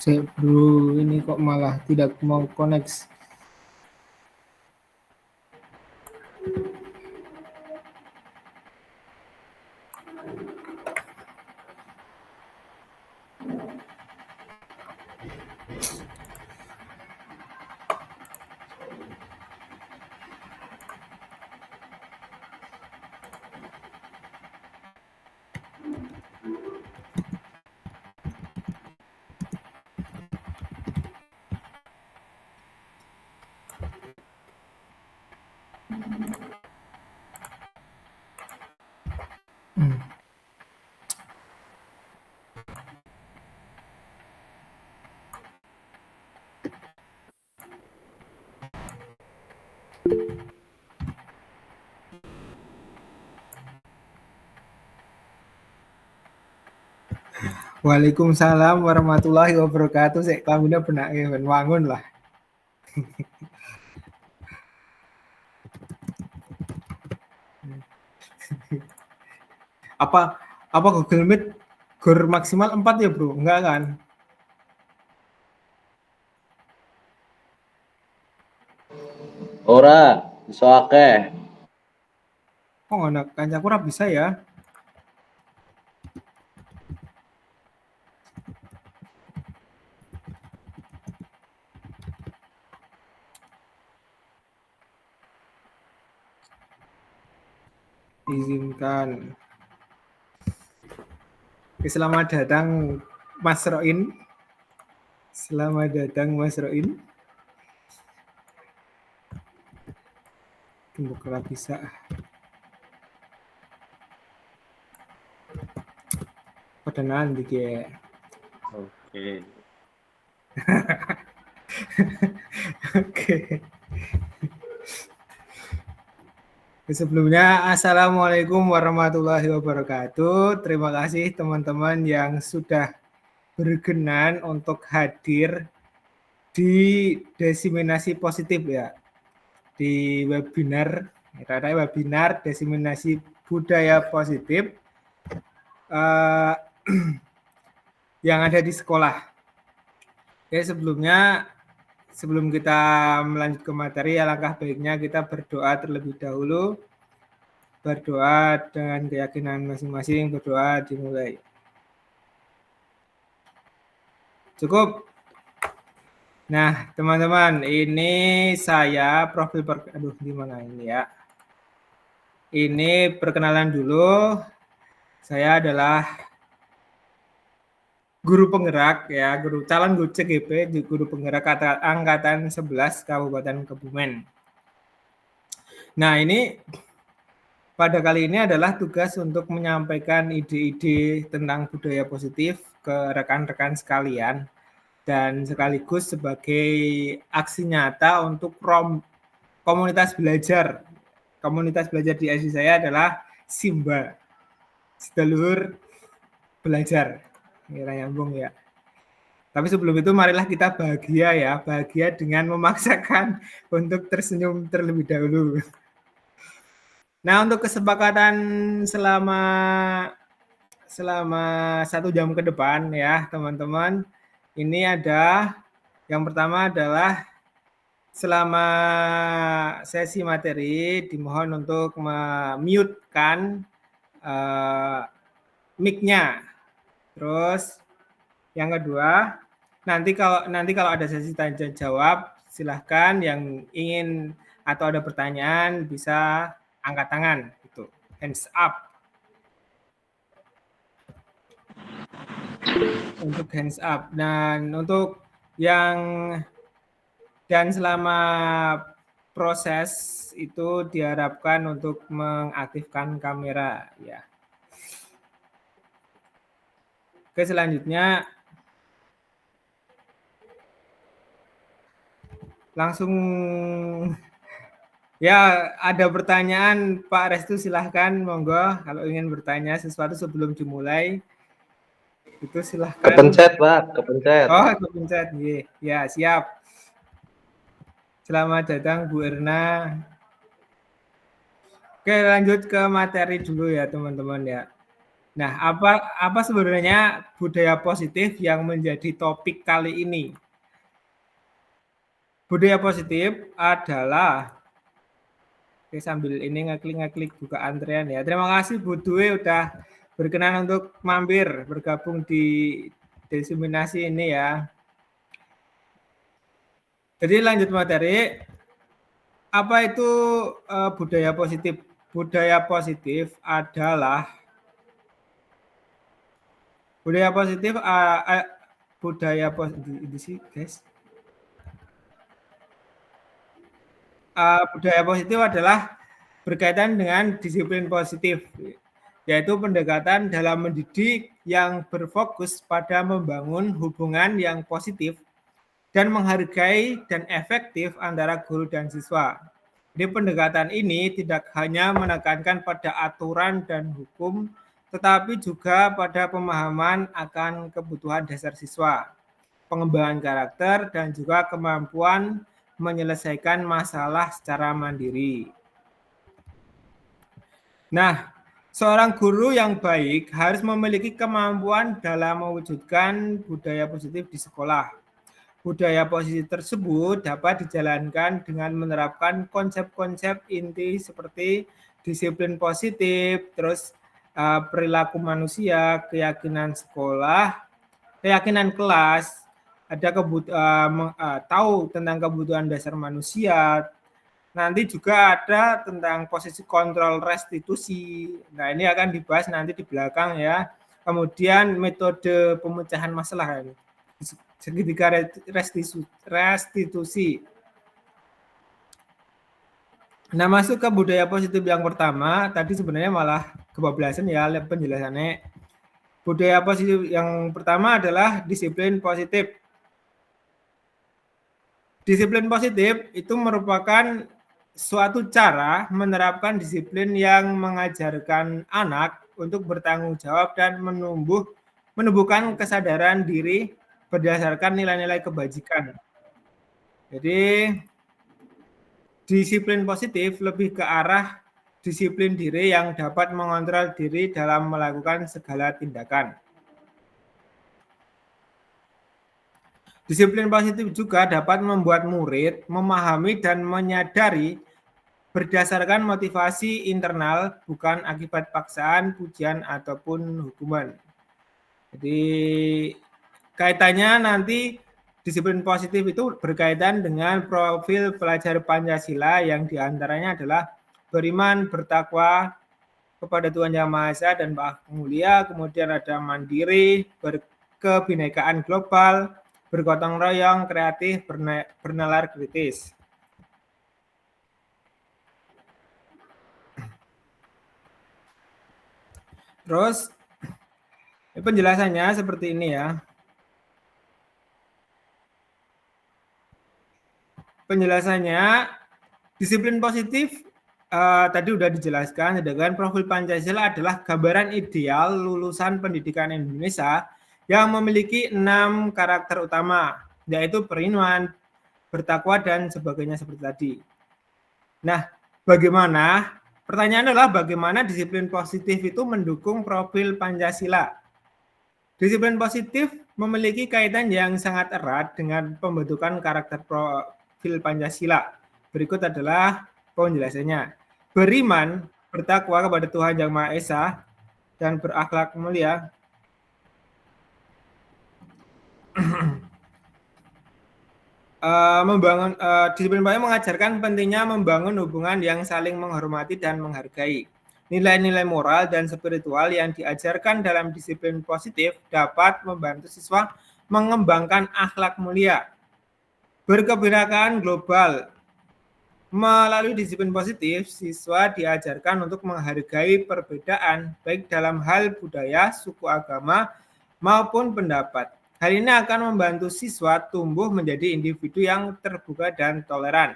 Bro, ini kok malah tidak mau connect. Waalaikumsalam warahmatullahi wabarakatuh. Sik klamine benake ben wangun lah. Apa Google Meet gor maksimal 4 ya, Bro? Enggak kan? Ora, iso akeh. Oh, ngono kancaku ora bisa ya. Izinkan. Selamat datang Mas Roin. Selamat datang Mas Roin. Tunggu kalau bisa. Perkenalan dikit. Oke. Oke. Sebelumnya, Assalamualaikum warahmatullahi wabarakatuh. Terima kasih teman-teman yang sudah berkenan untuk hadir di Desiminasi Positif ya. Di webinar Desiminasi Budaya Positif yang ada di sekolah. Oke, sebelum kita melanjut ke materi, alangkah baiknya kita berdoa terlebih dahulu. Berdoa dengan keyakinan masing-masing, berdoa dimulai. Cukup. Nah, teman-teman, ini saya gimana ini ya? Ini perkenalan dulu. Saya adalah guru penggerak ya, calon guru CGP, guru penggerak angkatan 11 Kabupaten Kebumen. Nah, ini pada kali ini adalah tugas untuk menyampaikan ide-ide tentang budaya positif ke rekan-rekan sekalian dan sekaligus sebagai aksi nyata untuk komunitas belajar. Komunitas belajar di IC saya adalah Simba, sedulur belajar. Kira nyambung ya. Tapi sebelum itu marilah kita bahagia ya, bahagia dengan memaksakan untuk tersenyum terlebih dahulu. Nah, untuk kesepakatan selama 1 jam ke depan ya, teman-teman. Ini ada yang pertama adalah selama sesi materi dimohon untuk mute-kan mic-nya. Terus yang kedua, nanti kalau ada sesi tanya jawab, silahkan yang ingin atau ada pertanyaan bisa angkat tangan gitu. Hands up. Untuk hands up. Dan untuk dan selama proses itu diharapkan untuk mengaktifkan kamera ya. Oke, selanjutnya langsung ya, ada pertanyaan Pak Restu, silahkan monggo kalau ingin bertanya sesuatu sebelum dimulai itu silahkan. Kepencet, Pak, kepencet. Oh, kepencet. Ya, siap. Selamat datang Bu Erna. Oke, lanjut ke materi dulu ya teman-teman ya. Nah, apa sebenarnya budaya positif yang menjadi topik kali ini? Budaya positif adalah, oke, sambil ini ngeklik buka antrean ya. Terima kasih Bu Dwi udah berkenan untuk mampir bergabung di diseminasi ini ya. Jadi lanjut materi. Apa itu budaya positif? Budaya positif adalah budaya positif ini sih guys. Budaya positif adalah berkaitan dengan disiplin positif, yaitu pendekatan dalam mendidik yang berfokus pada membangun hubungan yang positif dan menghargai dan efektif antara guru dan siswa. Jadi pendekatan ini tidak hanya menekankan pada aturan dan hukum, tetapi juga pada pemahaman akan kebutuhan dasar siswa, pengembangan karakter, dan juga kemampuan menyelesaikan masalah secara mandiri. Nah, seorang guru yang baik harus memiliki kemampuan dalam mewujudkan budaya positif di sekolah. Budaya positif tersebut dapat dijalankan dengan menerapkan konsep-konsep inti seperti disiplin positif, terus perilaku manusia, keyakinan sekolah, keyakinan kelas, ada tahu tentang kebutuhan dasar manusia. Nanti juga ada tentang posisi kontrol restitusi. Nah, ini akan dibahas nanti di belakang ya. Kemudian metode pemecahan masalah ini. Segitiga restitusi. Nah, masuk ke budaya positif yang pertama, tadi sebenarnya malah kebablasan ya penjelasannya. Budaya positif yang pertama adalah disiplin positif. Disiplin positif itu merupakan suatu cara menerapkan disiplin yang mengajarkan anak untuk bertanggung jawab dan menumbuhkan kesadaran diri berdasarkan nilai-nilai kebajikan. Jadi disiplin positif lebih ke arah disiplin diri yang dapat mengontrol diri dalam melakukan segala tindakan. Disiplin positif juga dapat membuat murid memahami dan menyadari berdasarkan motivasi internal, bukan akibat paksaan, pujian, ataupun hukuman. Jadi kaitannya nanti disiplin positif itu berkaitan dengan profil pelajar Pancasila yang diantaranya adalah beriman, bertakwa kepada Tuhan Yang Maha Esa dan Maha Mulia, kemudian ada mandiri, berkebinekaan global, bergotong royong, kreatif, bernalar kritis. Terus penjelasannya seperti ini ya. Penjelasannya, disiplin positif tadi sudah dijelaskan, sedangkan profil Pancasila adalah gambaran ideal lulusan pendidikan Indonesia yang memiliki 6 karakter utama, yaitu beriman, bertakwa, dan sebagainya seperti tadi. Nah, bagaimana Pertanyaan adalah bagaimana disiplin positif itu mendukung profil Pancasila. Disiplin positif memiliki kaitan yang sangat erat dengan pembentukan karakter profil Pancasila. Berikut adalah penjelasannya. Beriman, bertakwa kepada Tuhan Yang Maha Esa, dan berakhlak mulia. Disiplin positif mengajarkan pentingnya membangun hubungan yang saling menghormati dan menghargai. Nilai-nilai moral dan spiritual yang diajarkan dalam disiplin positif dapat membantu siswa mengembangkan akhlak mulia. Berkebinekaan global. Melalui disiplin positif, siswa diajarkan untuk menghargai perbedaan baik dalam hal budaya, suku, agama, maupun pendapat. Hal ini akan membantu siswa tumbuh menjadi individu yang terbuka dan toleran.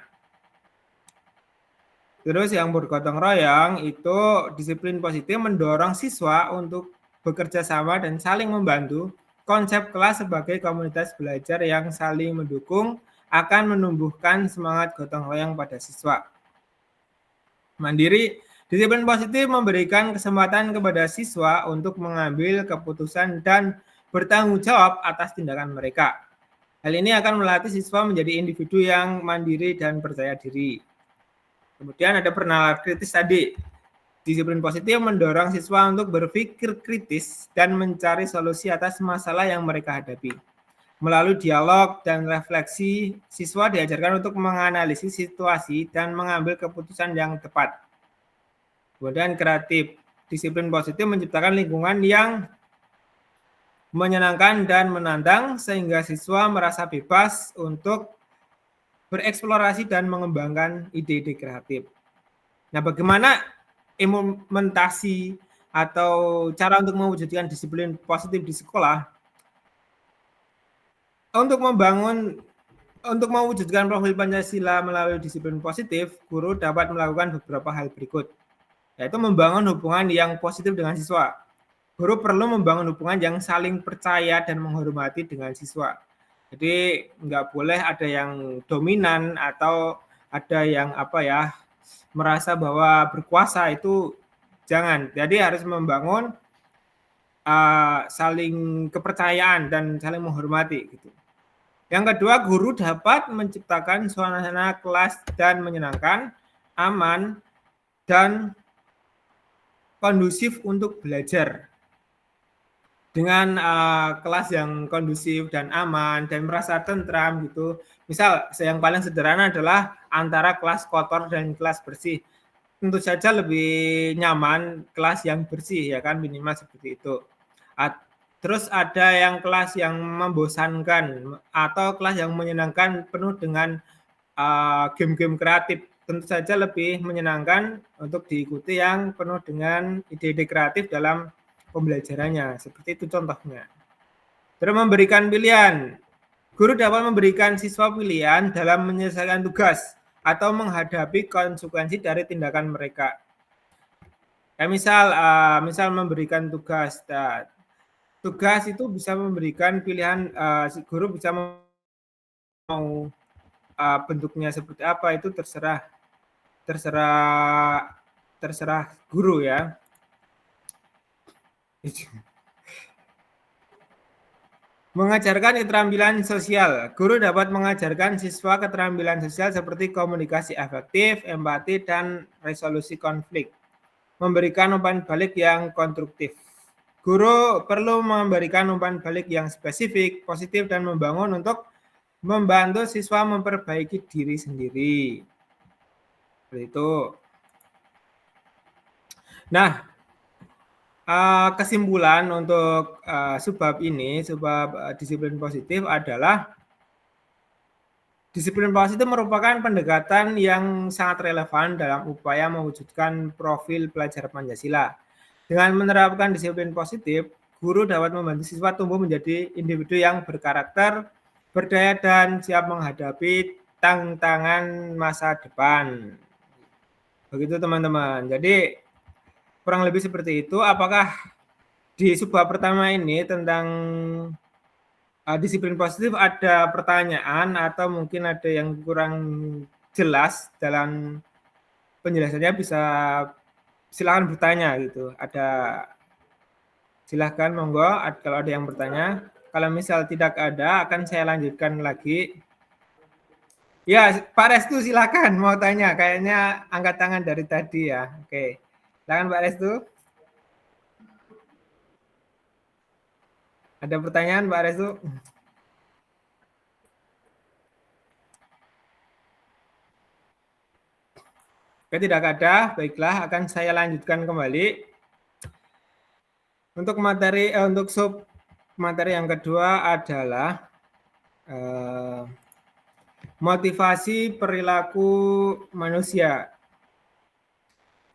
Terus yang bergotong royong itu disiplin positif mendorong siswa untuk bekerja sama dan saling membantu. Konsep kelas sebagai komunitas belajar yang saling mendukung akan menumbuhkan semangat gotong royong pada siswa. Mandiri, disiplin positif memberikan kesempatan kepada siswa untuk mengambil keputusan dan bertanggung jawab atas tindakan mereka. Hal ini akan melatih siswa menjadi individu yang mandiri dan percaya diri. Kemudian ada penalar kritis tadi. Disiplin positif mendorong siswa untuk berpikir kritis dan mencari solusi atas masalah yang mereka hadapi. Melalui dialog dan refleksi, siswa diajarkan untuk menganalisis situasi dan mengambil keputusan yang tepat. Kemudian kreatif. Disiplin positif menciptakan lingkungan yang menyenangkan dan menantang sehingga siswa merasa bebas untuk bereksplorasi dan mengembangkan ide-ide kreatif. Nah, bagaimana implementasi atau cara untuk mewujudkan disiplin positif di sekolah? Untuk mewujudkan profil Pancasila melalui disiplin positif, guru dapat melakukan beberapa hal berikut, yaitu membangun hubungan yang positif dengan siswa. Guru perlu membangun hubungan yang saling percaya dan menghormati dengan siswa. Jadi nggak boleh ada yang dominan atau ada yang merasa bahwa berkuasa, itu jangan. Jadi harus membangun saling kepercayaan dan saling menghormati gitu. Yang kedua, guru dapat menciptakan suasana kelas dan menyenangkan, aman, dan kondusif untuk belajar. Dengan kelas yang kondusif dan aman dan merasa tentram gitu. Misal yang paling sederhana adalah antara kelas kotor dan kelas bersih. Tentu saja lebih nyaman kelas yang bersih ya kan, minimal seperti itu. Terus ada yang kelas yang membosankan atau kelas yang menyenangkan penuh dengan game-game kreatif. Tentu saja lebih menyenangkan untuk diikuti yang penuh dengan ide-ide kreatif dalam pembelajarannya, seperti itu contohnya. Terus memberikan pilihan. Guru dapat memberikan siswa pilihan dalam menyelesaikan tugas atau menghadapi konsekuensi dari tindakan mereka. Misal memberikan tugas. Tugas itu bisa memberikan pilihan, guru bisa mau bentuknya seperti apa, itu terserah guru ya. Mengajarkan keterampilan sosial. Guru dapat mengajarkan siswa keterampilan sosial seperti komunikasi efektif, empati, dan resolusi konflik. Memberikan umpan balik yang konstruktif. Guru perlu memberikan umpan balik yang spesifik, positif, dan membangun untuk membantu siswa memperbaiki diri sendiri. Seperti itu. Nah, kesimpulan untuk subbab ini, subbab disiplin positif adalah disiplin positif merupakan pendekatan yang sangat relevan dalam upaya mewujudkan profil pelajar Pancasila. Dengan menerapkan disiplin positif, guru dapat membantu siswa tumbuh menjadi individu yang berkarakter, berdaya, dan siap menghadapi tantangan masa depan. Begitu teman-teman. Jadi kurang lebih seperti itu. Apakah di subbab pertama ini tentang disiplin positif ada pertanyaan atau mungkin ada yang kurang jelas dalam penjelasannya, bisa silakan bertanya gitu. Silahkan monggo kalau ada yang bertanya. Kalau misal tidak ada, akan saya lanjutkan lagi. Ya, Pak Restu silakan mau tanya. Kayaknya angkat tangan dari tadi ya. Oke, silakan Pak Restu. Ada pertanyaan Pak Restu? Oke, tidak ada. Baiklah, akan saya lanjutkan kembali. Untuk untuk sub materi yang kedua adalah motivasi perilaku manusia.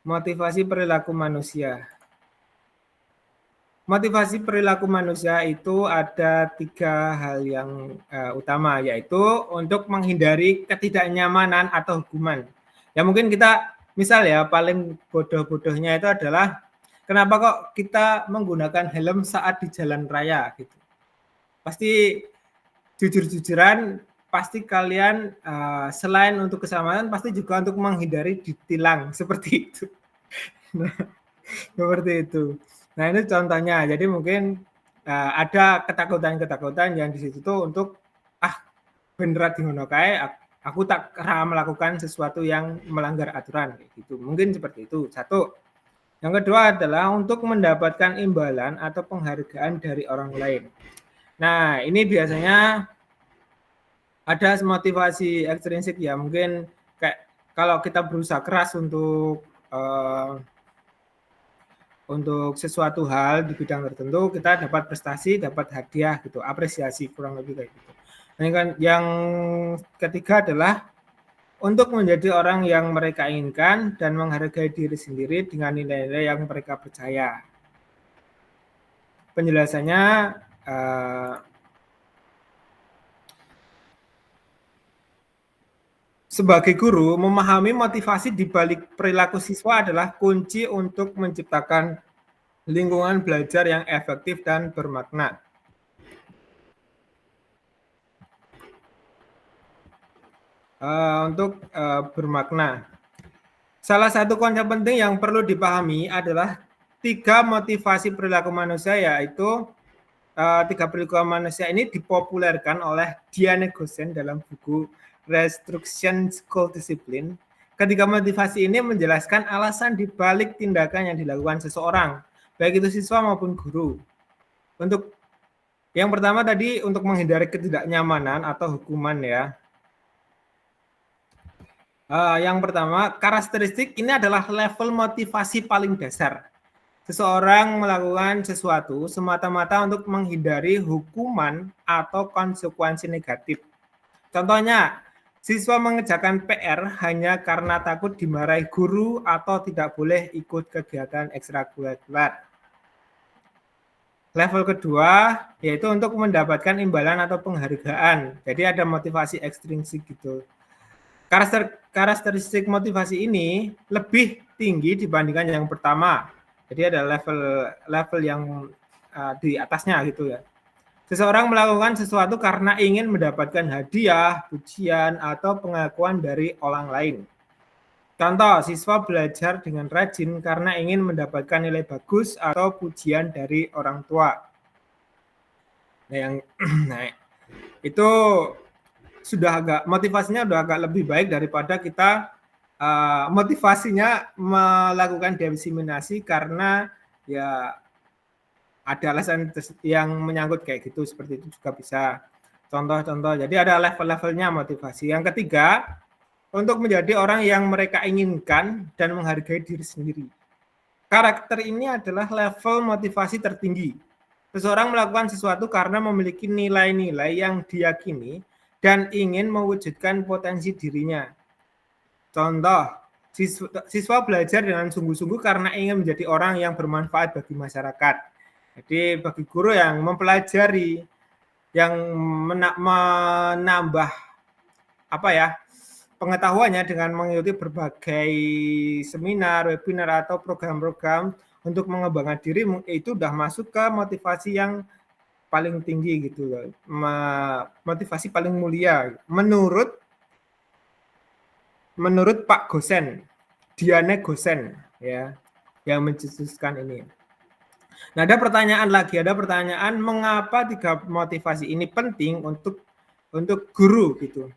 Motivasi perilaku manusia. Motivasi perilaku manusia itu ada 3 hal yang utama, yaitu untuk menghindari ketidaknyamanan atau hukuman. Ya mungkin kita misal ya paling bodoh-bodohnya itu adalah kenapa kok kita menggunakan helm saat di jalan raya gitu. Pasti jujur-jujuran pasti kalian selain untuk keselamatan pasti juga untuk menghindari ditilang seperti itu. Nah, seperti itu. Nah, ini contohnya. Jadi mungkin ada ketakutan-ketakutan yang di situ tuh untuk beneran ngono kae aku tak melakukan sesuatu yang melanggar aturan gitu. Mungkin seperti itu. Satu. Yang kedua adalah untuk mendapatkan imbalan atau penghargaan dari orang lain. Nah, ini biasanya ada motivasi ekstrinsik ya. Mungkin kayak kalau kita berusaha keras untuk sesuatu hal di bidang tertentu, kita dapat prestasi, dapat hadiah gitu, apresiasi kurang lebih kayak gitu. Nah, yang ketiga adalah untuk menjadi orang yang mereka inginkan dan menghargai diri sendiri dengan nilai-nilai yang mereka percaya. Penjelasannya sebagai guru, memahami motivasi di balik perilaku siswa adalah kunci untuk menciptakan lingkungan belajar yang efektif dan bermakna. Untuk bermakna. Salah satu konsep penting yang perlu dipahami adalah 3 motivasi perilaku manusia, yaitu 3 perilaku manusia ini dipopulerkan oleh Diane Gossen dalam buku Restriction School Discipline. Ketiga motivasi ini menjelaskan alasan dibalik tindakan yang dilakukan seseorang, baik itu siswa maupun guru. Untuk yang pertama tadi untuk menghindari ketidaknyamanan atau hukuman ya. Yang pertama, karakteristik ini adalah level motivasi paling dasar. Seseorang melakukan sesuatu semata-mata untuk menghindari hukuman atau konsekuensi negatif. Contohnya, siswa mengerjakan PR hanya karena takut dimarahi guru atau tidak boleh ikut kegiatan ekstrakurikuler. Level kedua yaitu untuk mendapatkan imbalan atau penghargaan. Jadi ada motivasi ekstrinsik gitu. Karakteristik motivasi ini lebih tinggi dibandingkan yang pertama. Jadi ada level yang di atasnya gitu ya. Seseorang melakukan sesuatu karena ingin mendapatkan hadiah, pujian, atau pengakuan dari orang lain. Contoh, siswa belajar dengan rajin karena ingin mendapatkan nilai bagus atau pujian dari orang tua. Nah, itu sudah motivasinya sudah agak lebih baik daripada kita motivasinya melakukan diseminasi karena ya ada alasan yang menyangkut kayak gitu, seperti itu juga bisa. Contoh-contoh, jadi ada level-levelnya motivasi. Yang ketiga, untuk menjadi orang yang mereka inginkan dan menghargai diri sendiri. Karakter ini adalah level motivasi tertinggi. Seseorang melakukan sesuatu karena memiliki nilai-nilai yang diyakini dan ingin mewujudkan potensi dirinya. Contoh, siswa belajar dengan sungguh-sungguh karena ingin menjadi orang yang bermanfaat bagi masyarakat. Jadi bagi guru yang mempelajari, yang menambah pengetahuannya dengan mengikuti berbagai seminar, webinar, atau program-program untuk mengembangkan diri, itu udah masuk ke motivasi yang paling tinggi gitu loh. Motivasi paling mulia menurut Pak Gossen, Diane Gossen ya. yang mencetuskan ini. Nah, ada pertanyaan, mengapa 3 motivasi ini penting untuk guru gitu.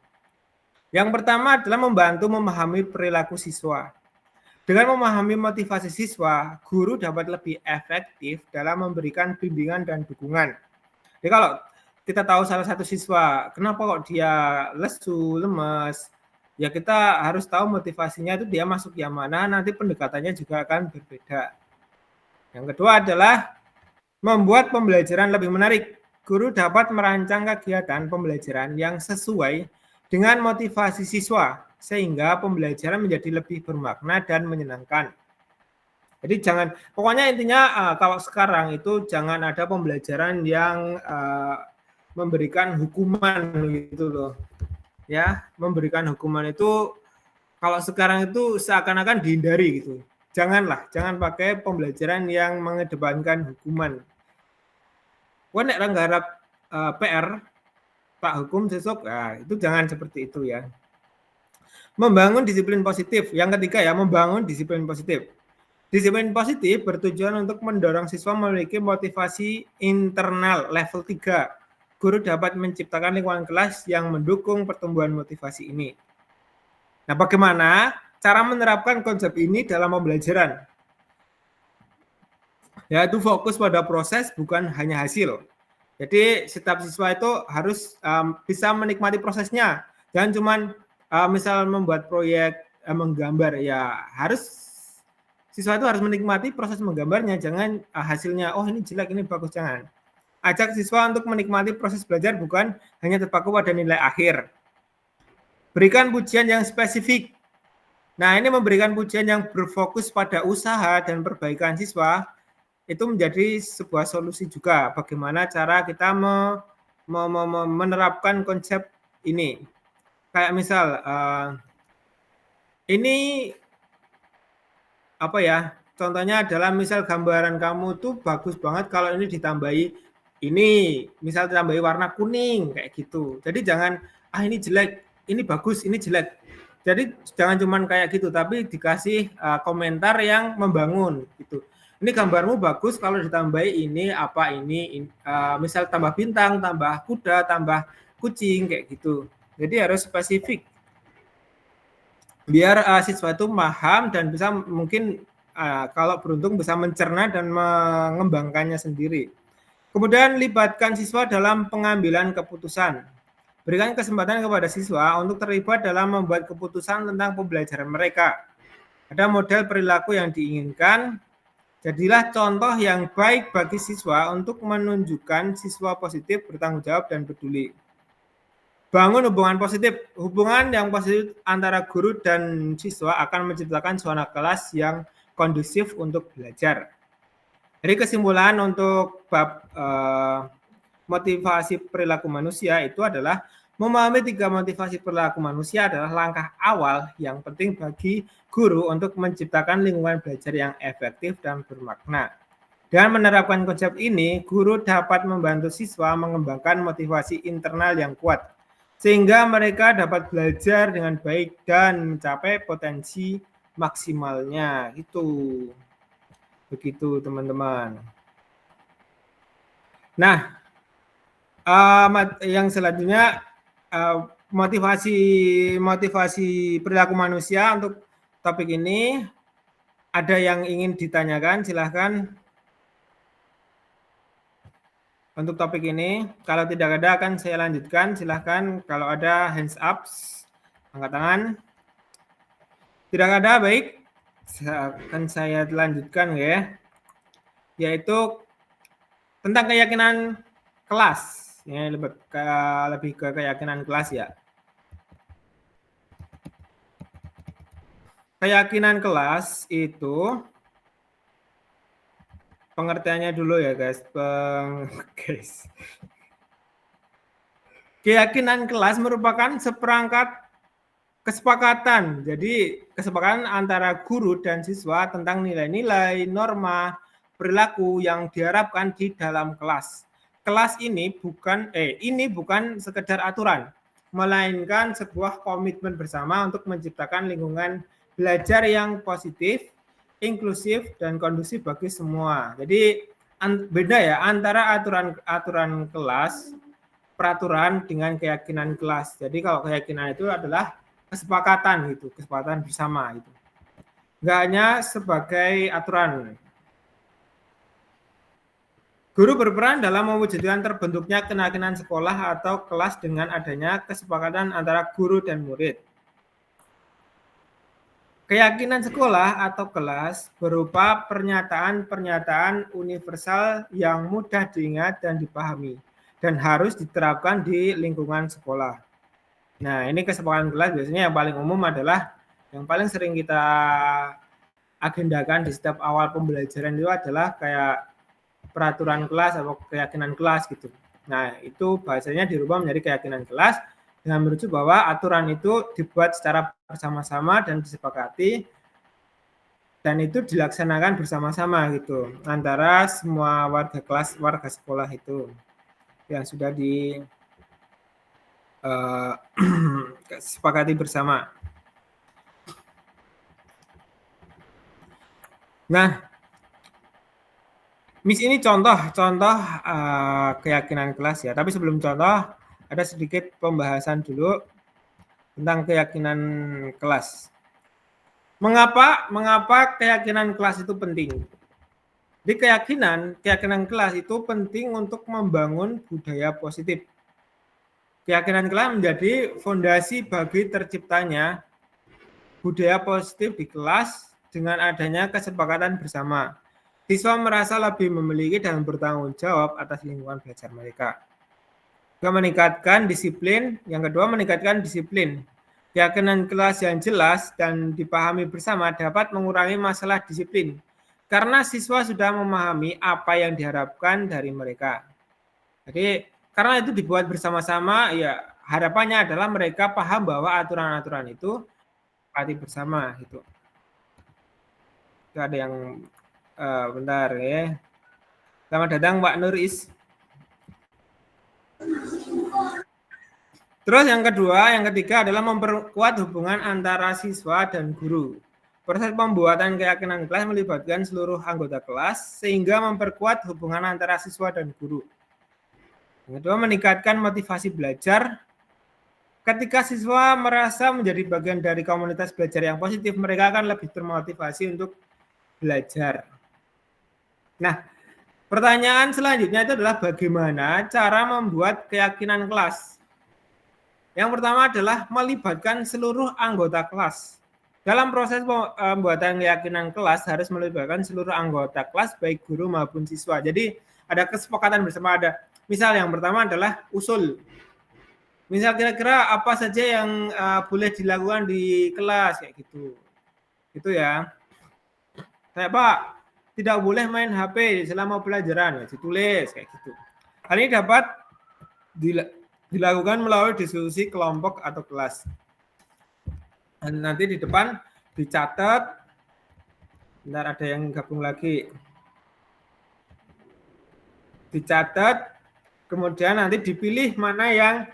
Yang pertama adalah membantu memahami perilaku siswa. Dengan memahami motivasi siswa, guru dapat lebih efektif dalam memberikan bimbingan dan dukungan. Jadi kalau kita tahu salah satu siswa, kenapa kok dia lesu, lemes, ya kita harus tahu motivasinya itu dia masuk yang mana, nanti pendekatannya juga akan berbeda. Yang kedua adalah membuat pembelajaran lebih menarik. Guru dapat merancang kegiatan pembelajaran yang sesuai dengan motivasi siswa, sehingga pembelajaran menjadi lebih bermakna dan menyenangkan. Jadi pokoknya intinya kalau sekarang itu jangan ada pembelajaran yang memberikan hukuman gitu loh. Ya, memberikan hukuman itu kalau sekarang itu seakan-akan dihindari gitu. Jangan pakai pembelajaran yang mengedepankan hukuman. Wah, nek nggarap PR tak hukum sesuk, nah, itu jangan seperti itu ya. Membangun disiplin positif. Yang ketiga ya, membangun disiplin positif. Disiplin positif bertujuan untuk mendorong siswa memiliki motivasi internal level 3. Guru dapat menciptakan lingkungan kelas yang mendukung pertumbuhan motivasi ini. Nah, bagaimana cara menerapkan konsep ini dalam pembelajaran? Yaitu fokus pada proses bukan hanya hasil. Jadi setiap siswa itu harus bisa menikmati prosesnya. Jangan cuma misal membuat proyek menggambar, ya siswa itu harus menikmati proses menggambarnya, jangan hasilnya, oh ini jelek, ini bagus, jangan. Ajak siswa untuk menikmati proses belajar, bukan hanya terpaku pada nilai akhir. Berikan pujian yang spesifik. Nah, ini memberikan pujian yang berfokus pada usaha dan perbaikan siswa, itu menjadi sebuah solusi juga. Bagaimana cara kita menerapkan konsep ini. Kayak misal, ini apa ya, contohnya adalah misal gambaran kamu tuh bagus banget kalau ini ditambahi ini, misal ditambahi warna kuning kayak gitu. Jadi jangan ini jelek, ini bagus, ini jelek. Jadi jangan cuman kayak gitu, tapi dikasih komentar yang membangun gitu. Ini gambarmu bagus kalau ditambahi ini apa ini, misal tambah bintang, tambah kuda, tambah kucing kayak gitu. Jadi harus spesifik. Biar siswa itu paham dan bisa mungkin kalau beruntung bisa mencerna dan mengembangkannya sendiri. Kemudian libatkan siswa dalam pengambilan keputusan. Berikan kesempatan kepada siswa untuk terlibat dalam membuat keputusan tentang pembelajaran mereka. Ada model perilaku yang diinginkan. Jadilah contoh yang baik bagi siswa untuk menunjukkan siswa positif, bertanggung jawab, dan peduli. Bangun hubungan positif. Hubungan yang positif antara guru dan siswa akan menciptakan suasana kelas yang kondusif untuk belajar. Jadi kesimpulan untuk bab motivasi perilaku manusia itu adalah memahami 3 motivasi perilaku manusia adalah langkah awal yang penting bagi guru untuk menciptakan lingkungan belajar yang efektif dan bermakna. Dengan menerapkan konsep ini, guru dapat membantu siswa mengembangkan motivasi internal yang kuat, sehingga mereka dapat belajar dengan baik dan mencapai potensi maksimalnya. Itu begitu teman-teman. Nah, yang selanjutnya motivasi perilaku manusia untuk topik ini. Ada yang ingin ditanyakan, silahkan. Untuk topik ini, kalau tidak ada akan saya lanjutkan. Silahkan kalau ada hands up, angkat tangan. Tidak ada, baik. Akan saya lanjutkan ya. Yaitu tentang keyakinan kelas. Ya, lebih ke keyakinan kelas ya. Keyakinan kelas itu pengertiannya dulu ya guys. Keyakinan kelas merupakan seperangkat kesepakatan. Jadi kesepakatan antara guru dan siswa tentang nilai-nilai, norma, perilaku yang diharapkan di dalam kelas. Kelas ini bukan sekedar aturan, melainkan sebuah komitmen bersama untuk menciptakan lingkungan belajar yang positif, inklusif dan kondusif bagi semua. Jadi beda ya antara aturan kelas, peraturan dengan keyakinan kelas. Jadi kalau keyakinan itu adalah kesepakatan gitu, kesepakatan bersama itu. Enggak hanya sebagai aturan. Guru berperan dalam mewujudkan terbentuknya keyakinan sekolah atau kelas dengan adanya kesepakatan antara guru dan murid. Keyakinan sekolah atau kelas berupa pernyataan-pernyataan universal yang mudah diingat dan dipahami dan harus diterapkan di lingkungan sekolah. Nah, ini kesepakatan kelas biasanya yang paling umum adalah yang paling sering kita agendakan di setiap awal pembelajaran itu adalah kayak peraturan kelas atau keyakinan kelas gitu. Nah, itu bahasanya dirubah menjadi keyakinan kelas dengan merujuk bahwa aturan itu dibuat secara bersama-sama dan disepakati dan itu dilaksanakan bersama-sama gitu antara semua warga kelas, warga sekolah itu yang sudah disepakati bersama. Nah, Miss ini contoh keyakinan kelas ya. Tapi sebelum contoh, ada sedikit pembahasan dulu tentang keyakinan kelas. Mengapa keyakinan kelas itu penting? Di keyakinan kelas itu penting untuk membangun budaya positif. Keyakinan kelas menjadi fondasi bagi terciptanya budaya positif di kelas dengan adanya kesepakatan bersama. Siswa merasa lebih memiliki dan bertanggung jawab atas lingkungan belajar mereka. Meningkatkan disiplin. Yang kedua, meningkatkan disiplin. Keyakinan kelas yang jelas dan dipahami bersama dapat mengurangi masalah disiplin. Karena siswa sudah memahami apa yang diharapkan dari mereka. Jadi, karena itu dibuat bersama-sama, ya harapannya adalah mereka paham bahwa aturan-aturan itu disepakati bersama. Gitu. Itu ada yang bentar ya. Selamat datang Pak Nuris. Terus yang ketiga adalah memperkuat hubungan antara siswa dan guru. Proses pembuatan keyakinan kelas melibatkan seluruh anggota kelas sehingga memperkuat hubungan antara siswa dan guru. Yang kedua, meningkatkan motivasi belajar. Ketika siswa merasa menjadi bagian dari komunitas belajar yang positif, mereka akan lebih termotivasi untuk belajar. Nah, pertanyaan selanjutnya itu adalah bagaimana cara membuat keyakinan kelas. Yang pertama adalah melibatkan seluruh anggota kelas. Dalam proses pembuatan keyakinan kelas harus melibatkan seluruh anggota kelas, baik guru maupun siswa. Jadi ada kesepakatan bersama, ada. Misal yang pertama adalah usul. Misal kira-kira apa saja yang boleh dilakukan di kelas kayak gitu. Itu ya. Kayak Pak, tidak boleh main HP selama pelajaran, ya, ditulis kayak gitu. Hal ini dapat dilakukan melalui diskusi kelompok atau kelas. Dan nanti di depan dicatat. Bentar, ada yang gabung lagi. Dicatat, kemudian nanti dipilih mana yang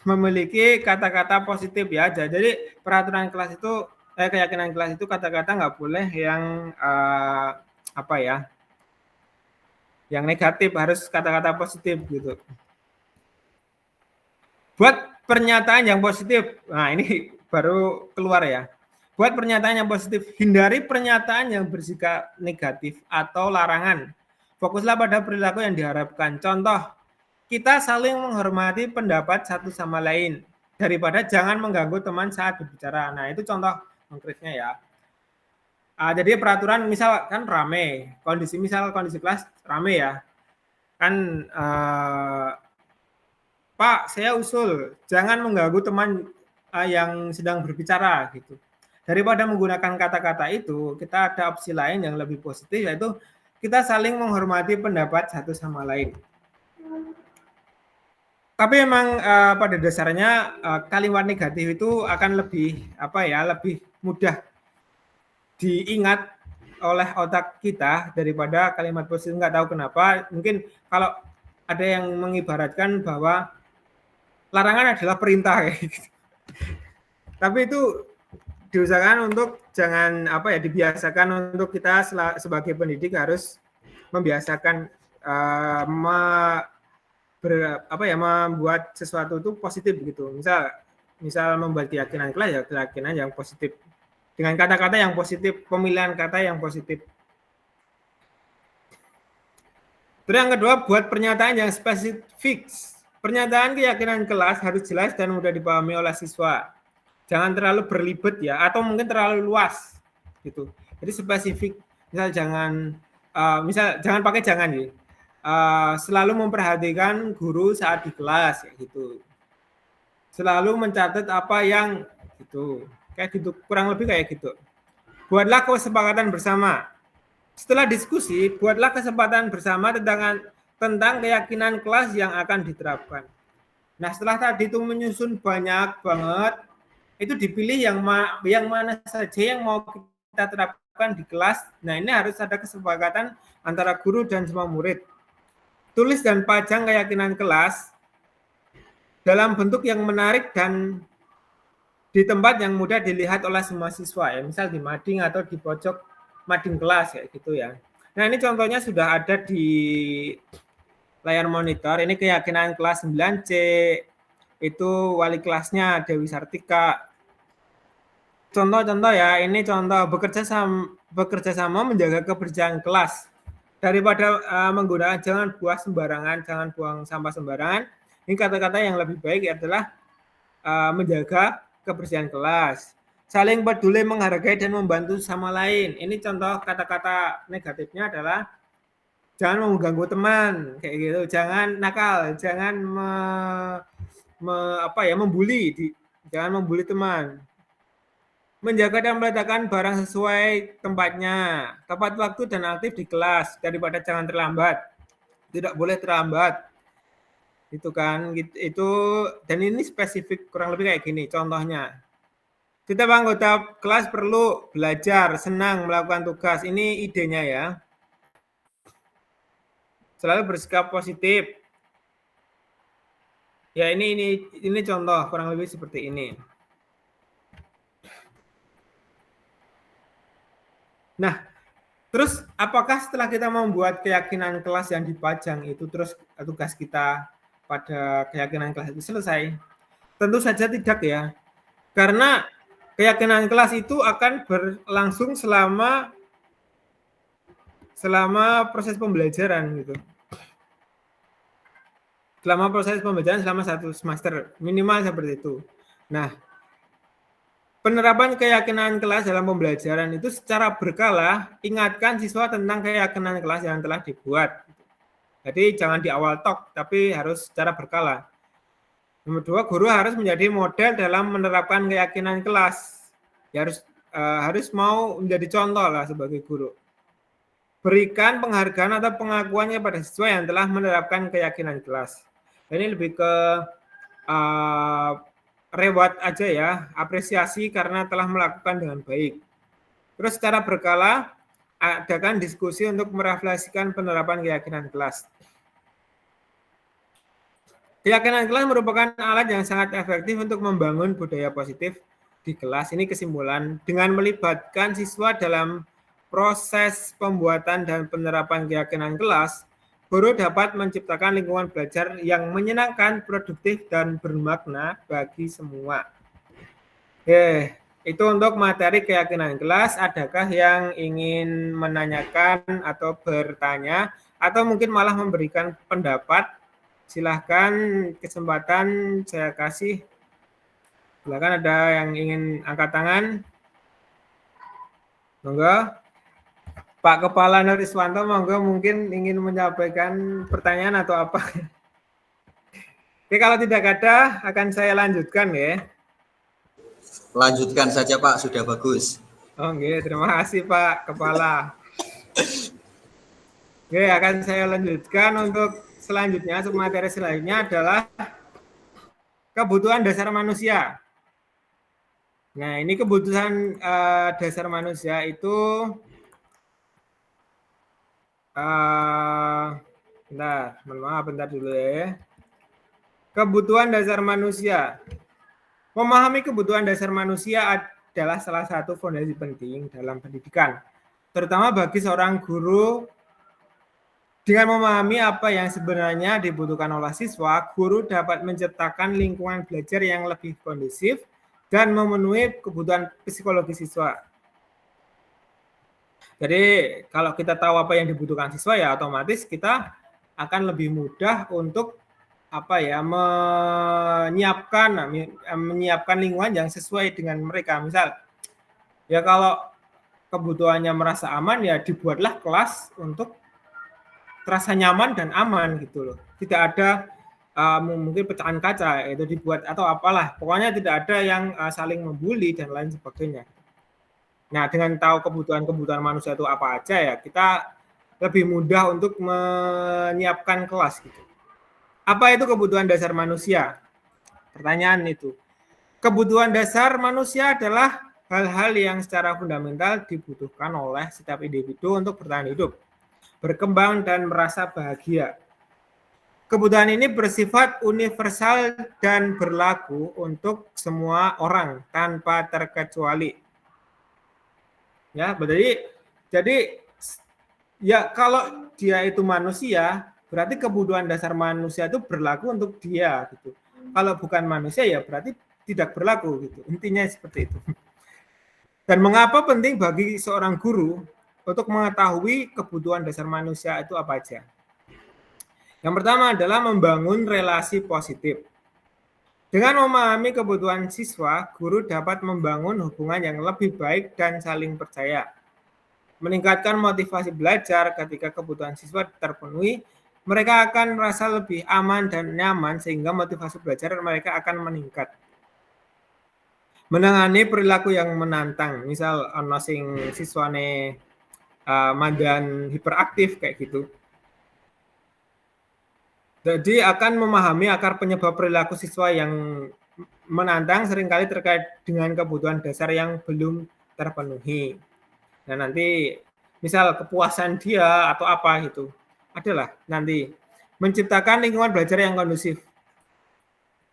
memiliki kata-kata positif ya. Jadi peraturan kelas itu, keyakinan kelas itu kata-kata nggak boleh yang yang negatif, harus kata-kata positif gitu. Buat pernyataan yang positif, nah ini baru keluar ya. Buat pernyataan yang positif, hindari pernyataan yang bersikap negatif atau larangan. Fokuslah pada perilaku yang diharapkan. Contoh, kita saling menghormati pendapat satu sama lain daripada jangan mengganggu teman saat berbicara. Nah, itu contoh konkretnya ya. Jadi peraturan misal kan rame, kondisi kelas rame ya. Kan Pak, saya usul jangan mengganggu teman yang sedang berbicara gitu. Daripada menggunakan kata-kata itu, kita ada opsi lain yang lebih positif, yaitu kita saling menghormati pendapat satu sama lain. Tapi memang pada dasarnya kalimat negatif itu akan lebih lebih mudah diingat oleh otak kita daripada kalimat positif. Nggak tahu kenapa. Mungkin kalau ada yang mengibaratkan bahwa larangan adalah perintah, gitu. Tapi itu diusahakan untuk jangan dibiasakan untuk kita sebagai pendidik harus membiasakan membuat sesuatu itu positif gitu. Misal membuat keyakinan kelas ya keyakinan yang positif dengan kata-kata yang positif, pemilihan kata yang positif. Terus yang kedua, buat pernyataan yang spesifik. Pernyataan keyakinan kelas harus jelas dan mudah dipahami oleh siswa. Jangan terlalu berlibet ya, atau mungkin terlalu luas gitu. Jadi spesifik. Jangan pakai jangan ya. Selalu memperhatikan guru saat di kelas kayak gitu. Selalu mencatat apa yang gitu. Kayak gitu, kurang lebih kayak gitu. Buatlah kesepakatan bersama. Setelah diskusi, buatlah kesempatan bersama tentang keyakinan kelas yang akan diterapkan. Nah, setelah tadi itu menyusun banyak banget, itu dipilih yang mana saja yang mau kita terapkan di kelas. Nah, ini harus ada kesepakatan antara guru dan semua murid. Tulis dan pajang keyakinan kelas dalam bentuk yang menarik dan di tempat yang mudah dilihat oleh semua siswa ya, misal di mading atau di pojok mading kelas kayak gitu ya. Nah, ini contohnya sudah ada di layar monitor. Ini keyakinan kelas 9C. Itu wali kelasnya Dewi Sartika. Contoh-contoh ya, ini contoh bekerja sama menjaga kebersihan kelas. Daripada menggunakan jangan buang sembarangan, jangan buang sampah sembarangan. Ini kata-kata yang lebih baik adalah menjaga kebersihan kelas. Saling peduli, menghargai, dan membantu sama lain. Ini contoh kata-kata negatifnya adalah jangan mengganggu teman, kayak gitu. Jangan nakal, jangan membuli, jangan membuli teman. Menjaga dan meletakkan barang sesuai tempatnya, tepat waktu dan aktif di kelas, daripada jangan terlambat. Tidak boleh terlambat. Itu kan, itu dan ini spesifik kurang lebih kayak gini contohnya. Setiap anggota kelas perlu belajar, senang melakukan tugas. Ini idenya ya. Selalu bersikap positif. Ya, ini contoh kurang lebih seperti ini. Nah, terus apakah setelah kita membuat keyakinan kelas yang dipajang itu terus tugas kita pada keyakinan kelas itu selesai? Tentu saja tidak ya. Karena keyakinan kelas itu akan berlangsung selama proses pembelajaran gitu. Selama proses pembelajaran selama 1 semester, minimal seperti itu. Nah, penerapan keyakinan kelas dalam pembelajaran itu secara berkala ingatkan siswa tentang keyakinan kelas yang telah dibuat. Jadi jangan di awal tok, tapi harus secara berkala. Nomor 2, guru harus menjadi model dalam menerapkan keyakinan kelas. Ya, harus mau menjadi contoh lah sebagai guru. Berikan penghargaan atau pengakuan kepada siswa yang telah menerapkan keyakinan kelas. Ini lebih ke reward aja ya, apresiasi karena telah melakukan dengan baik. Terus secara berkala adakan diskusi untuk merefleksikan penerapan keyakinan kelas. Keyakinan kelas merupakan alat yang sangat efektif untuk membangun budaya positif di kelas. Ini kesimpulan, dengan melibatkan siswa dalam proses pembuatan dan penerapan keyakinan kelas, guru dapat menciptakan lingkungan belajar yang menyenangkan, produktif, dan bermakna bagi semua. Itu untuk materi keyakinan kelas. Adakah yang ingin menanyakan atau bertanya, atau mungkin malah memberikan pendapat? Silahkan, kesempatan saya kasih. Silahkan, ada yang ingin angkat tangan? Monggo. Pak Kepala Nur Iswanto, monggo mungkin ingin menyampaikan pertanyaan atau apa. Oke, kalau tidak ada, akan saya lanjutkan ya. Lanjutkan saja Pak, sudah bagus. Oke, terima kasih Pak Kepala. Oke, akan saya lanjutkan untuk selanjutnya, materi selanjutnya adalah kebutuhan dasar manusia. Nah, ini kebutuhan dasar manusia itu bentar dulu ya. Kebutuhan dasar manusia. Memahami kebutuhan dasar manusia adalah salah satu fondasi penting dalam pendidikan, terutama bagi seorang guru. Dengan memahami apa yang sebenarnya dibutuhkan oleh siswa, guru dapat menciptakan lingkungan belajar yang lebih kondusif dan memenuhi kebutuhan psikologi siswa. Jadi kalau kita tahu apa yang dibutuhkan siswa, ya otomatis kita akan lebih mudah untuk menyiapkan lingkungan yang sesuai dengan mereka. Misal, ya kalau kebutuhannya merasa aman, ya dibuatlah kelas untuk terasa nyaman dan aman gitu loh. Tidak ada mungkin pecahan kaca itu dibuat atau apalah. Pokoknya tidak ada yang saling membuli dan lain sebagainya. Nah, dengan tahu kebutuhan manusia itu apa aja, ya kita lebih mudah untuk menyiapkan kelas gitu. Apa itu kebutuhan dasar manusia? Pertanyaan itu. Kebutuhan dasar manusia adalah hal-hal yang secara fundamental dibutuhkan oleh setiap individu untuk bertahan hidup, berkembang, dan merasa bahagia. Kebutuhan ini bersifat universal dan berlaku untuk semua orang tanpa terkecuali. Ya, jadi ya kalau dia itu manusia, berarti kebutuhan dasar manusia itu berlaku untuk dia gitu. Kalau bukan manusia, ya berarti tidak berlaku gitu. Intinya seperti itu. Dan mengapa penting bagi seorang guru untuk mengetahui kebutuhan dasar manusia itu apa aja? Yang pertama adalah membangun relasi positif. Dengan memahami kebutuhan siswa, guru dapat membangun hubungan yang lebih baik dan saling percaya. Meningkatkan motivasi belajar. Ketika kebutuhan siswa terpenuhi, mereka akan merasa lebih aman dan nyaman sehingga motivasi belajar mereka akan meningkat. Menangani perilaku yang menantang, misal ono sing siswane mandan hiperaktif kayak gitu. Jadi akan memahami akar penyebab perilaku siswa yang menantang seringkali terkait dengan kebutuhan dasar yang belum terpenuhi. Nah, nanti misal kepuasan dia atau apa gitu, adalah nanti menciptakan lingkungan belajar yang kondusif.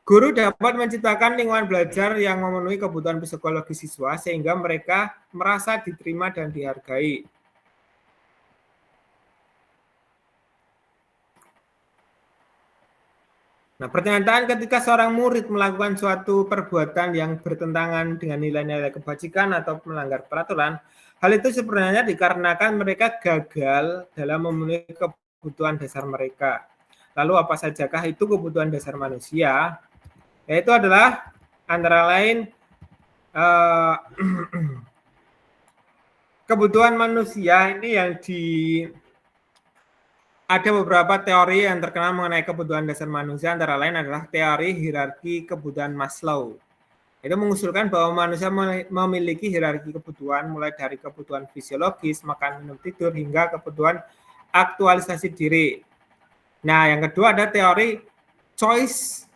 Guru dapat menciptakan lingkungan belajar yang memenuhi kebutuhan psikologi siswa sehingga mereka merasa diterima dan dihargai. Nah, pernyataan ketika seorang murid melakukan suatu perbuatan yang bertentangan dengan nilai-nilai kebajikan atau melanggar peraturan, hal itu sebenarnya dikarenakan mereka gagal dalam memenuhi kebutuhan dasar mereka. Lalu apa sajakah itu kebutuhan dasar manusia? Yaitu adalah antara lain kebutuhan manusia ini yang ada beberapa teori yang terkenal mengenai kebutuhan dasar manusia, antara lain adalah teori hierarki kebutuhan Maslow. Itu mengusulkan bahwa manusia memiliki hierarki kebutuhan mulai dari kebutuhan fisiologis, makan, minum, tidur, hingga kebutuhan aktualisasi diri. Nah, yang kedua ada teori choice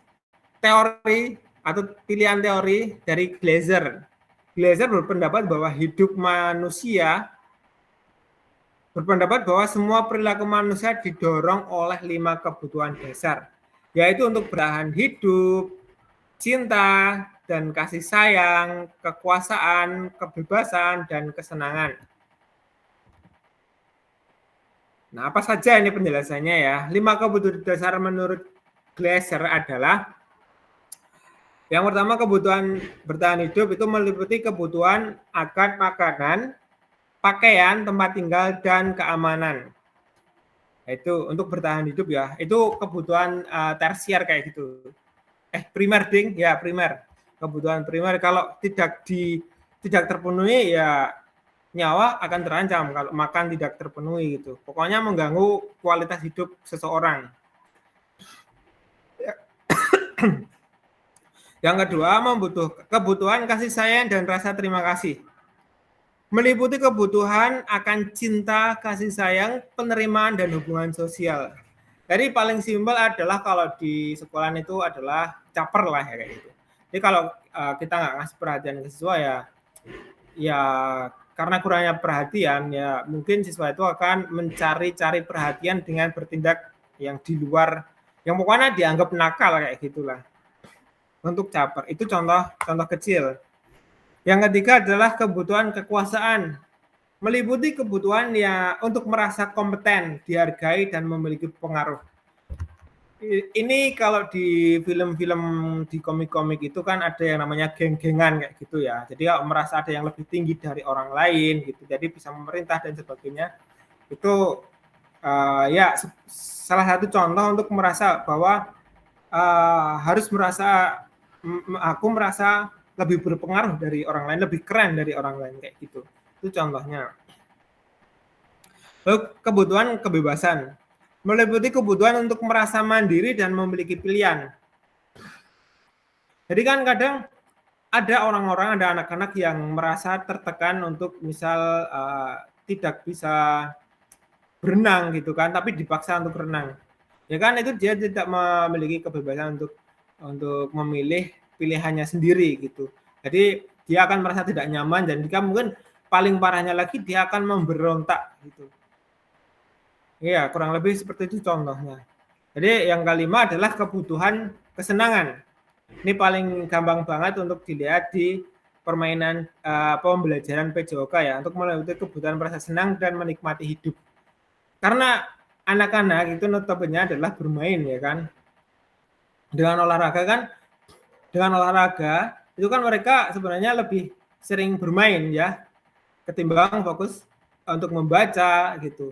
teori atau pilihan teori dari Glaser. Glaser berpendapat bahwa semua perilaku manusia didorong oleh 5 kebutuhan dasar, yaitu untuk bertahan hidup, cinta, dan kasih sayang, kekuasaan, kebebasan, dan kesenangan. Nah, apa saja ini penjelasannya ya? 5 kebutuhan dasar menurut Glaser adalah: yang pertama, kebutuhan bertahan hidup itu meliputi kebutuhan akan makanan, pakaian, tempat tinggal, dan keamanan. Itu untuk bertahan hidup ya. Itu kebutuhan tersier kayak gitu. Primer ding, ya primer. Kebutuhan primer kalau tidak terpenuhi ya nyawa akan terancam kalau makan tidak terpenuhi gitu. Pokoknya mengganggu kualitas hidup seseorang. Yang kedua, kebutuhan kasih sayang dan rasa terima kasih. Meliputi kebutuhan akan cinta, kasih sayang, penerimaan, dan hubungan sosial. Jadi paling simpel adalah kalau di sekolah itu adalah caper lah ya kayak gitu. Jadi kalau kita nggak ngasih perhatian ke siswa ya karena kurangnya perhatian ya mungkin siswa itu akan mencari-cari perhatian dengan bertindak yang di luar, yang pokoknya dianggap nakal kayak gitulah. Untuk caper itu contoh kecil. Yang ketiga adalah kebutuhan kekuasaan, meliputi kebutuhan ya untuk merasa kompeten, dihargai dan memiliki pengaruh. Ini kalau di film-film, di komik-komik itu kan ada yang namanya geng-gengan kayak gitu ya. Jadi kalau merasa ada yang lebih tinggi dari orang lain gitu, jadi bisa memerintah dan sebagainya. Itu ya salah satu contoh untuk merasa bahwa harus merasa aku merasa lebih berpengaruh dari orang lain, lebih keren dari orang lain kayak gitu. Itu contohnya. Lalu kebutuhan kebebasan, meliputi kebutuhan untuk merasa mandiri dan memiliki pilihan. Jadi kan kadang ada orang-orang, ada anak-anak yang merasa tertekan untuk misal tidak bisa berenang gitu kan, tapi dipaksa untuk renang. Ya kan itu dia tidak memiliki kebebasan untuk memilih pilihannya sendiri gitu. Jadi dia akan merasa tidak nyaman dan jika mungkin paling parahnya lagi dia akan memberontak gitu. Iya, kurang lebih seperti itu contohnya. Jadi yang kelima adalah kebutuhan kesenangan. Ini paling gampang banget untuk dilihat di permainan pembelajaran PJOK ya, untuk meliputi kebutuhan merasa senang dan menikmati hidup. Karena anak-anak itu notabene adalah bermain ya kan. Dengan olahraga itu kan mereka sebenarnya lebih sering bermain ya, ketimbang fokus untuk membaca gitu.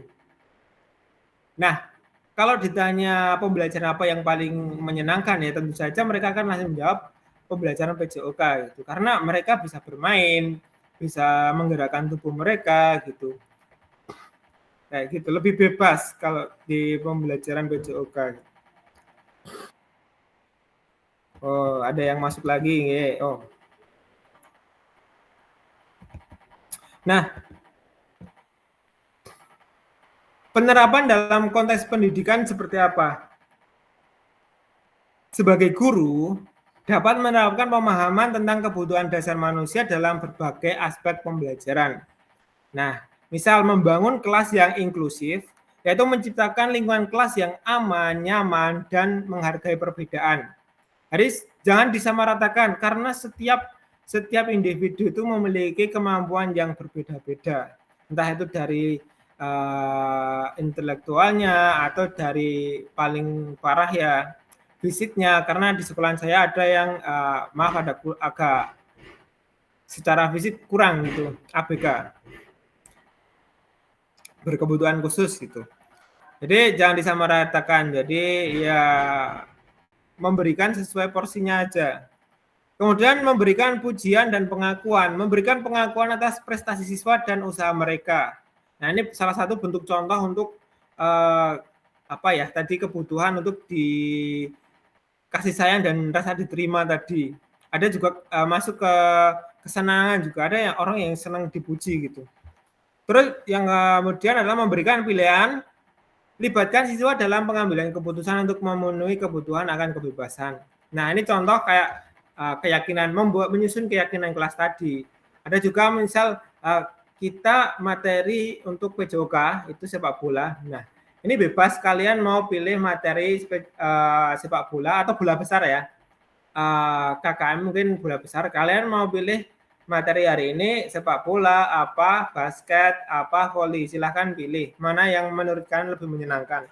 Nah, kalau ditanya pembelajaran apa yang paling menyenangkan ya tentu saja mereka akan langsung menjawab pembelajaran PJOK gitu. Karena mereka bisa bermain, bisa menggerakkan tubuh mereka gitu. Kayak gitu, lebih bebas kalau di pembelajaran PJOK. Oh, ada yang masuk lagi nggih. Oh. Nah, penerapan dalam konteks pendidikan seperti apa? Sebagai guru, dapat menerapkan pemahaman tentang kebutuhan dasar manusia dalam berbagai aspek pembelajaran. Nah, misal membangun kelas yang inklusif, yaitu menciptakan lingkungan kelas yang aman, nyaman, dan menghargai perbedaan. Jadi jangan disamaratakan karena setiap individu itu memiliki kemampuan yang berbeda-beda. Entah itu dari intelektualnya atau dari paling parah ya fisiknya, karena di sekolah saya ada yang maaf ada agak secara fisik kurang gitu, ABK, berkebutuhan khusus gitu. Jadi jangan disamaratakan. Jadi ya memberikan sesuai porsinya aja. Kemudian memberikan pujian dan pengakuan, memberikan pengakuan atas prestasi siswa dan usaha mereka. Nah ini salah satu bentuk contoh untuk apa ya tadi kebutuhan untuk kasih sayang dan rasa diterima tadi. Ada juga masuk ke kesenangan juga, ada yang orang yang senang dipuji gitu. Terus yang kemudian adalah memberikan pilihan, libatkan siswa dalam pengambilan keputusan untuk memenuhi kebutuhan akan kebebasan. Nah ini contoh kayak keyakinan, menyusun keyakinan kelas tadi. Ada juga misal kita materi untuk PJOK itu sepak bola. Nah ini bebas kalian mau pilih materi sepak bola atau bola besar ya. KKM mungkin bola besar, kalian mau pilih materi hari ini sepak bola, apa, basket, apa, voli, silahkan pilih. Mana yang menurut kalian lebih menyenangkan.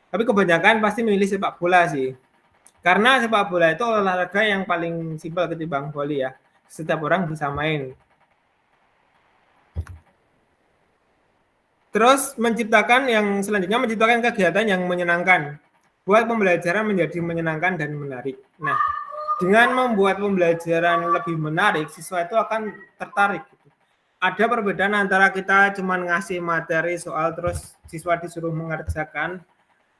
Tapi kebanyakan pasti milih sepak bola sih. Karena sepak bola itu olahraga yang paling simpel ketimbang voli ya. Setiap orang bisa main. Terus menciptakan yang selanjutnya menciptakan kegiatan yang menyenangkan. Buat pembelajaran menjadi menyenangkan dan menarik. Nah, dengan membuat pembelajaran lebih menarik, siswa itu akan tertarik. Ada perbedaan antara kita cuma ngasih materi soal terus siswa disuruh mengerjakan,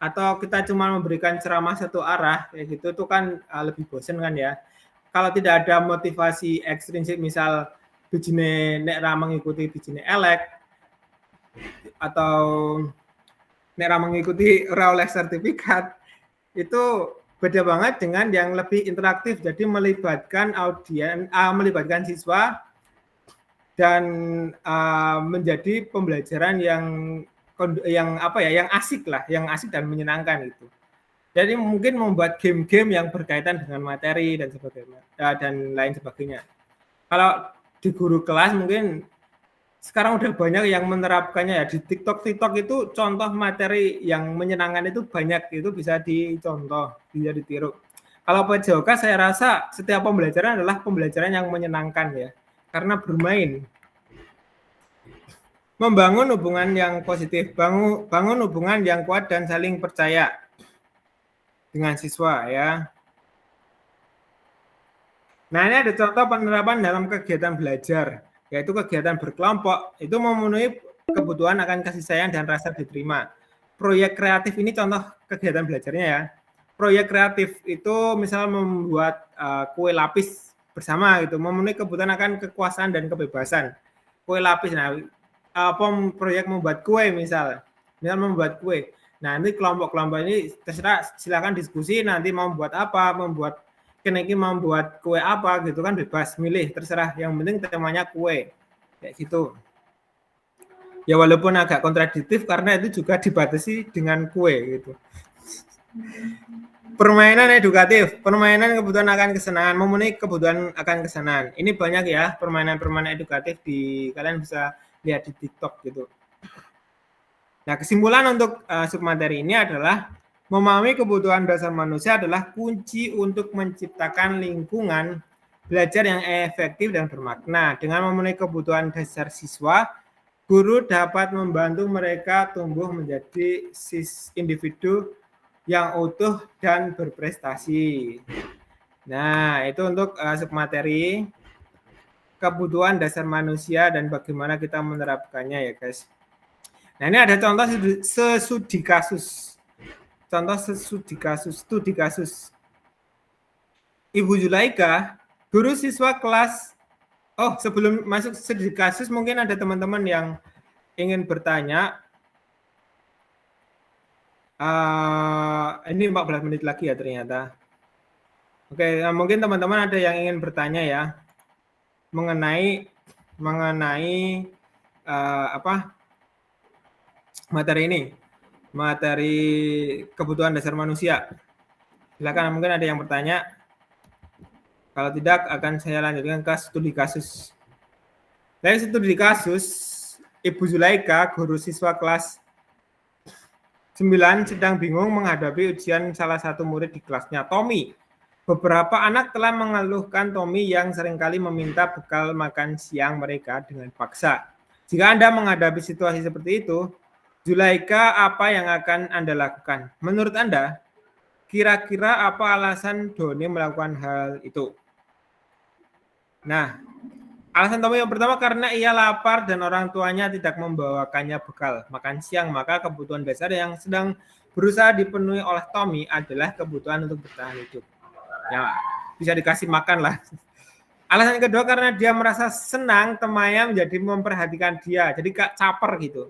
atau kita cuma memberikan ceramah satu arah, kayak gitu itu kan lebih bosan kan ya. Kalau tidak ada motivasi ekstrinsik, misal bijine nek ra mengikuti bijine elek, atau nek ra mengikuti ora oleh sertifikat, itu beda banget dengan yang lebih interaktif, jadi melibatkan melibatkan siswa dan menjadi pembelajaran yang asik lah, yang asik dan menyenangkan itu. Jadi mungkin membuat game-game yang berkaitan dengan materi dan sebagainya dan lain sebagainya. Kalau di guru kelas mungkin sekarang udah banyak yang menerapkannya ya. Di TikTok itu contoh materi yang menyenangkan itu banyak, itu bisa dicontoh, bisa ditiru. Kalau PJOK saya rasa setiap pembelajaran adalah pembelajaran yang menyenangkan ya, karena bermain. Membangun hubungan yang positif, bangun hubungan yang kuat dan saling percaya dengan siswa ya. Nah, ini ada contoh penerapan dalam kegiatan belajar, yaitu kegiatan berkelompok, itu memenuhi kebutuhan akan kasih sayang dan rasa diterima. Proyek kreatif ini contoh kegiatan belajarnya ya. Proyek kreatif itu misal membuat kue lapis bersama gitu, memenuhi kebutuhan akan kekuasaan dan kebebasan. Kue lapis, nah proyek membuat kue misal membuat kue. Nah, ini kelompok-kelompok ini terserah, silakan diskusi nanti mau membuat apa, membuat kue apa gitu kan, bebas milih, terserah, yang penting temanya kue kayak gitu ya, walaupun agak kontradiktif karena itu juga dibatasi dengan kue gitu. Permainan edukatif, permainan kebutuhan akan kesenangan, memenuhi kebutuhan akan kesenangan. Ini banyak ya permainan-permainan edukatif, kalian bisa lihat di TikTok gitu. Nah, kesimpulan untuk submateri ini adalah memahami kebutuhan dasar manusia adalah kunci untuk menciptakan lingkungan belajar yang efektif dan bermakna. Dengan memenuhi kebutuhan dasar siswa, guru dapat membantu mereka tumbuh menjadi individu yang utuh dan berprestasi. Nah, itu untuk submateri kebutuhan dasar manusia dan bagaimana kita menerapkannya ya, guys. Nah, ini ada contoh studi kasus. Contoh studi kasus. Ibu Zulaika, guru siswa kelas. Oh, sebelum masuk studi kasus, mungkin ada teman-teman yang ingin bertanya. Ini 14 menit lagi ya ternyata. Oke, mungkin teman-teman ada yang ingin bertanya ya mengenai materi ini, materi kebutuhan dasar manusia. Silakan, mungkin ada yang bertanya. Kalau tidak, akan saya lanjutkan ke studi kasus. Dari studi kasus, Ibu Zulaika, guru siswa kelas 9 sedang bingung menghadapi ujian salah satu murid di kelasnya, Tommy. Beberapa anak telah mengeluhkan Tommy yang seringkali meminta bekal makan siang mereka dengan paksa. Jika Anda menghadapi situasi seperti itu, Zulaika, apa yang akan Anda lakukan? Menurut Anda, kira-kira apa alasan Doni melakukan hal itu? Nah, alasan Tommy yang pertama karena ia lapar dan orang tuanya tidak membawakannya bekal makan siang, maka kebutuhan dasar yang sedang berusaha dipenuhi oleh Tommy adalah kebutuhan untuk bertahan hidup. Ya, bisa dikasih makan lah. Alasan kedua karena dia merasa senang temannya menjadi memperhatikan dia, jadi gak caper gitu.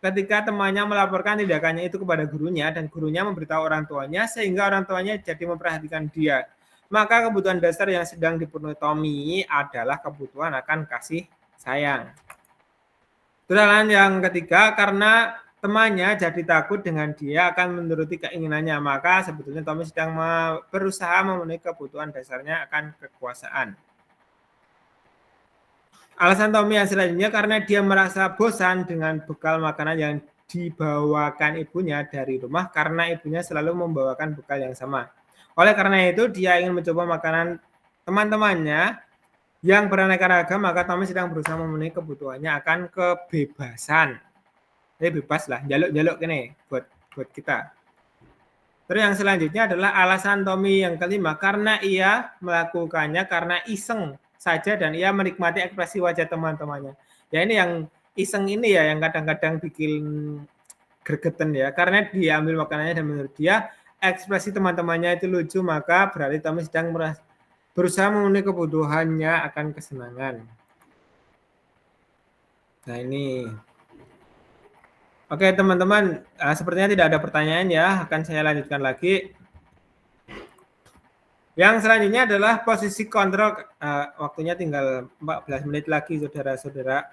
Ketika temannya melaporkan tindakannya itu kepada gurunya dan gurunya memberitahu orang tuanya sehingga orang tuanya jadi memperhatikan dia. Maka kebutuhan dasar yang sedang dipenuhi Tommy adalah kebutuhan akan kasih sayang. Alasan yang ketiga karena temannya jadi takut dengan dia akan menuruti keinginannya, maka sebetulnya Tommy sedang berusaha memenuhi kebutuhan dasarnya akan kekuasaan. Alasan Tommy yang selanjutnya karena dia merasa bosan dengan bekal makanan yang dibawakan ibunya dari rumah karena ibunya selalu membawakan bekal yang sama. Oleh karena itu, dia ingin mencoba makanan teman-temannya yang beraneka ragam, maka Tommy sedang berusaha memenuhi kebutuhannya akan kebebasan. Jadi bebas lah, jaluk-jaluk gini buat kita. Terus yang selanjutnya adalah alasan Tommy yang kelima, karena ia melakukannya karena iseng saja dan ia menikmati ekspresi wajah teman-temannya. Ya ini yang iseng ini ya, yang kadang-kadang bikin gregetan ya, karena dia ambil makanannya dan menurut dia ekspresi teman-temannya itu lucu, maka berarti Tommy sedang berusaha memenuhi kebutuhannya akan kesenangan. Nah ini. Oke teman-teman, sepertinya tidak ada pertanyaan ya, akan saya lanjutkan lagi. Yang selanjutnya adalah posisi kontrol, waktunya tinggal 14 menit lagi saudara-saudara.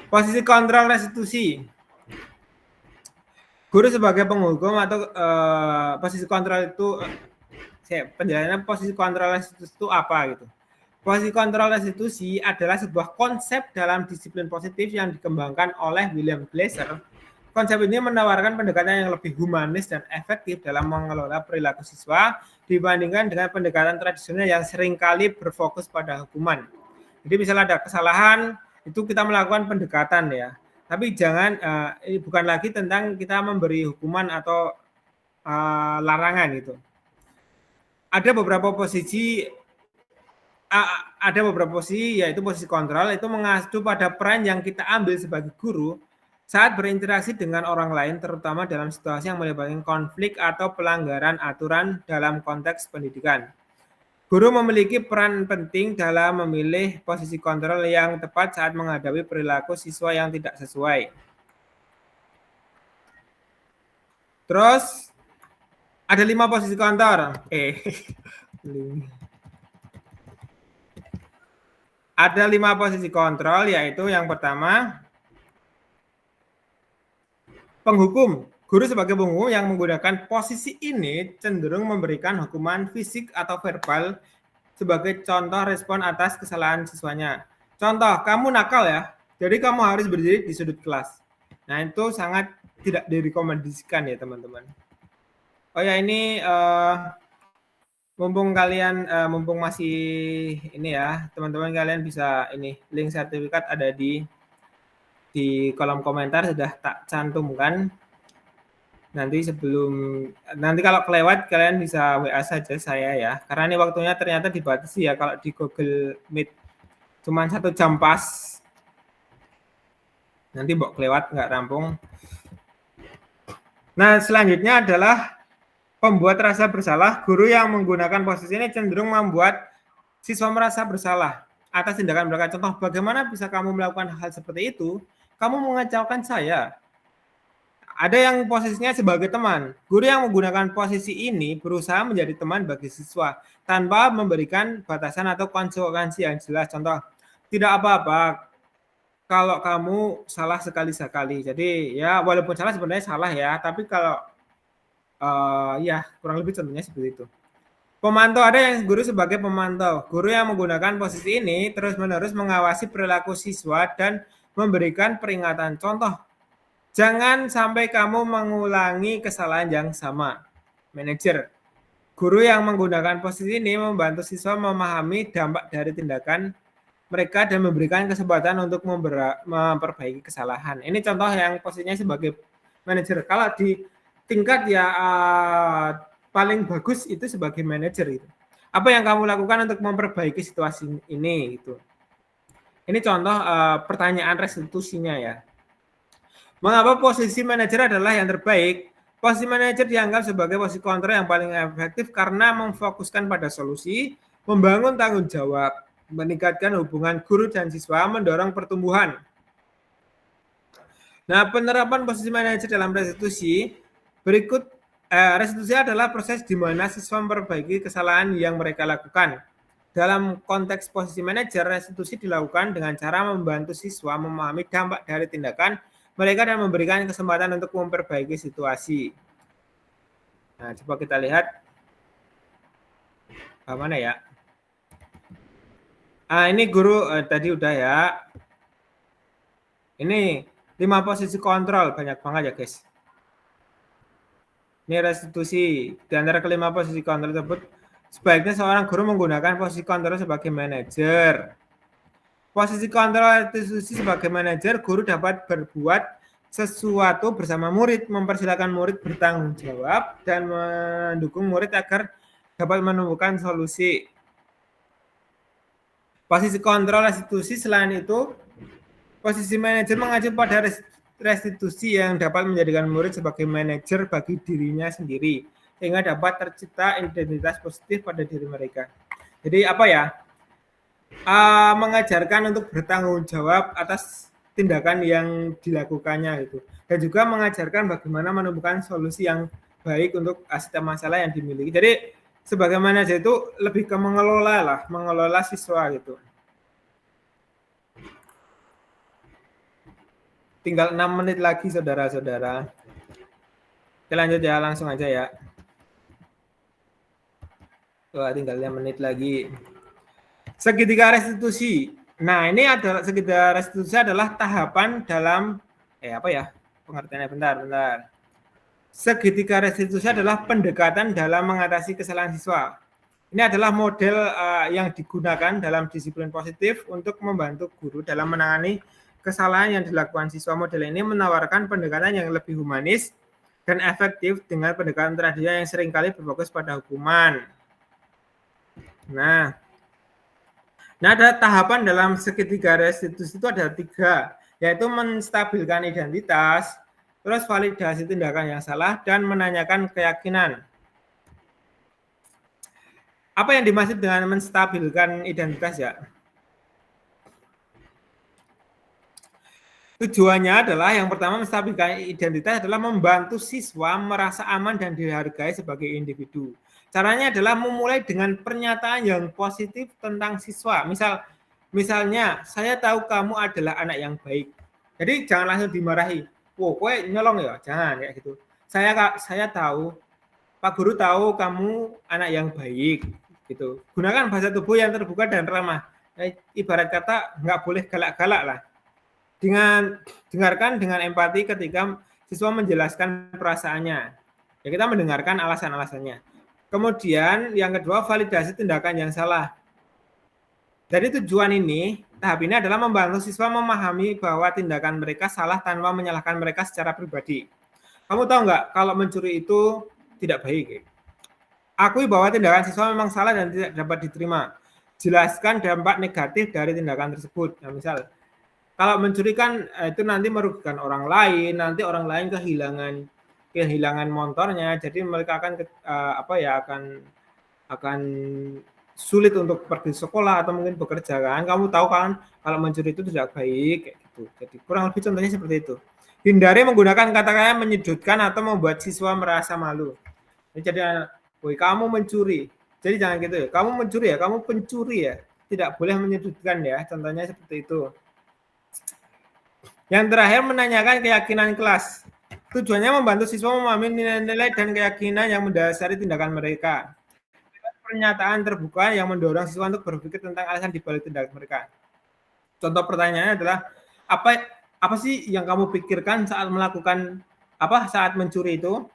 Posisi kontrol restitusi. Guru sebagai penghukum atau posisi kontrol itu, penjelasannya posisi kontrol restitusi itu apa gitu. Posisi kontrol restitusi adalah sebuah konsep dalam disiplin positif yang dikembangkan oleh William Glasser. Konsep ini menawarkan pendekatan yang lebih humanis dan efektif dalam mengelola perilaku siswa dibandingkan dengan pendekatan tradisional yang seringkali berfokus pada hukuman. Jadi misalnya ada kesalahan, itu kita melakukan pendekatan ya. Tapi jangan, ini bukan lagi tentang kita memberi hukuman atau larangan gitu. Ada beberapa posisi yaitu posisi kontrol itu mengacu pada peran yang kita ambil sebagai guru saat berinteraksi dengan orang lain, terutama dalam situasi yang melibatkan konflik atau pelanggaran aturan dalam konteks pendidikan. Guru memiliki peran penting dalam memilih posisi kontrol yang tepat saat menghadapi perilaku siswa yang tidak sesuai. Terus ada 5 posisi kontrol. Ada 5 posisi kontrol, yaitu yang pertama penghukum. Guru sebagai penghukum yang menggunakan posisi ini cenderung memberikan hukuman fisik atau verbal sebagai contoh respon atas kesalahan siswanya. Contoh, kamu nakal ya, jadi kamu harus berdiri di sudut kelas. Nah, itu sangat tidak direkomendasikan ya teman-teman. Oh ya, ini mumpung masih ini ya, teman-teman kalian bisa ini link sertifikat ada di kolom komentar, sudah tak cantumkan. Nanti kalau kelewat kalian bisa WA saja saya ya, karena ini waktunya ternyata dibatasi ya, kalau di Google Meet cuma 1 jam pas, nanti kelewat nggak rampung. Nah, selanjutnya adalah pembuat rasa bersalah. Guru yang menggunakan posisi ini cenderung membuat siswa merasa bersalah atas tindakan mereka. Contoh, bagaimana bisa kamu melakukan hal seperti itu? Kamu mengacaukan saya. Ada yang posisinya sebagai teman. Guru yang menggunakan posisi ini berusaha menjadi teman bagi siswa tanpa memberikan batasan atau konsekuensi yang jelas. Contoh, tidak apa-apa kalau kamu salah sekali-sekali. Jadi ya walaupun salah sebenarnya salah ya, tapi kalau ya kurang lebih contohnya seperti itu. Pemantau, ada yang guru sebagai pemantau. Guru yang menggunakan posisi ini terus-menerus mengawasi perilaku siswa dan memberikan peringatan. Contoh, jangan sampai kamu mengulangi kesalahan yang sama. Manajer, guru yang menggunakan posisi ini membantu siswa memahami dampak dari tindakan mereka dan memberikan kesempatan untuk memperbaiki kesalahan. Ini contoh yang posisinya sebagai manajer. Kalau di tingkat ya paling bagus itu sebagai manajer itu. Apa yang kamu lakukan untuk memperbaiki situasi ini gitu. Ini contoh pertanyaan restitusinya ya. Mengapa posisi manajer adalah yang terbaik? Posisi manajer dianggap sebagai posisi kontrol yang paling efektif karena memfokuskan pada solusi, membangun tanggung jawab, meningkatkan hubungan guru dan siswa, mendorong pertumbuhan. Nah, penerapan posisi manajer dalam restitusi berikut. Restitusi adalah proses di mana siswa memperbaiki kesalahan yang mereka lakukan. Dalam konteks posisi manajer, restitusi dilakukan dengan cara membantu siswa memahami dampak dari tindakan mereka dan memberikan kesempatan untuk memperbaiki situasi. Nah, coba kita lihat. Mana ya? Ini guru tadi udah ya. Ini 5 posisi kontrol, banyak banget ya guys. Ini restitusi. Di antara kelima posisi kontrol tersebut, sebaiknya seorang guru menggunakan posisi kontrol sebagai manajer. Posisi kontrol restitusi sebagai manajer, guru dapat berbuat sesuatu bersama murid, mempersilahkan murid bertanggung jawab, dan mendukung murid agar dapat menemukan solusi. Posisi kontrol restitusi selain itu, posisi manajer mengacu pada restitusi yang dapat menjadikan murid sebagai manajer bagi dirinya sendiri, sehingga dapat tercipta identitas positif pada diri mereka. Jadi apa ya? Mengajarkan untuk bertanggung jawab atas tindakan yang dilakukannya itu, dan juga mengajarkan bagaimana menemukan solusi yang baik untuk setiap masalah yang dimiliki. Jadi sebagai manajer itu lebih ke mengelola siswa gitu. Tinggal 6 menit lagi saudara-saudara. Kita lanjut ya, langsung aja ya. Wah, tinggal 5 menit lagi. Segitiga restitusi. Nah, ini adalah segitiga restitusi adalah tahapan dalam pengertiannya bentar. Segitiga restitusi adalah pendekatan dalam mengatasi kesalahan siswa. Ini adalah model yang digunakan dalam disiplin positif untuk membantu guru dalam menangani kesalahan yang dilakukan siswa. Model ini menawarkan pendekatan yang lebih humanis dan efektif dengan pendekatan tradisional yang seringkali berfokus pada hukuman. Nah, ada tahapan dalam segitiga restitusi itu ada 3, yaitu menstabilkan identitas, terus validasi tindakan yang salah, dan menanyakan keyakinan. Apa yang dimaksud dengan menstabilkan identitas ya? Tujuannya adalah yang pertama, menstabilkan identitas adalah membantu siswa merasa aman dan dihargai sebagai individu. Caranya adalah memulai dengan pernyataan yang positif tentang siswa. Misalnya, saya tahu kamu adalah anak yang baik. Jadi jangan langsung dimarahi. Wow, kowe nyolong ya? Jangan kayak gitu. Saya tahu, Pak Guru tahu kamu anak yang baik. Gitu. Gunakan bahasa tubuh yang terbuka dan ramah. Ibarat kata nggak boleh galak-galak lah. Dengarkan dengan empati ketika siswa menjelaskan perasaannya. Ya, kita mendengarkan alasan-alasannya. Kemudian yang kedua, validasi tindakan yang salah. Jadi tahap ini adalah membantu siswa memahami bahwa tindakan mereka salah tanpa menyalahkan mereka secara pribadi. Kamu tahu nggak kalau mencuri itu tidak baik? Akui bahwa tindakan siswa memang salah dan tidak dapat diterima. Jelaskan dampak negatif dari tindakan tersebut. Nah, misal, kalau mencuri kan itu nanti merugikan orang lain, nanti orang lain kehilangan motornya, jadi mereka akan sulit untuk pergi sekolah atau mungkin bekerja kan. Kamu tahu kan kalau mencuri itu tidak baik kayak gitu. Jadi kurang lebih contohnya seperti itu. Hindari menggunakan kata-kata menyudutkan atau membuat siswa merasa malu. Jadi, woi kamu mencuri. Jadi jangan gitu ya. Kamu mencuri ya, kamu pencuri ya. Tidak boleh menyudutkan ya. Contohnya seperti itu. Yang terakhir, menanyakan keyakinan kelas. Tujuannya membantu siswa memahami nilai-nilai dan keyakinan yang mendasari tindakan mereka. Pernyataan terbuka yang mendorong siswa untuk berpikir tentang alasan dibalik tindakan mereka. Contoh pertanyaannya adalah apa sih yang kamu pikirkan saat mencuri itu?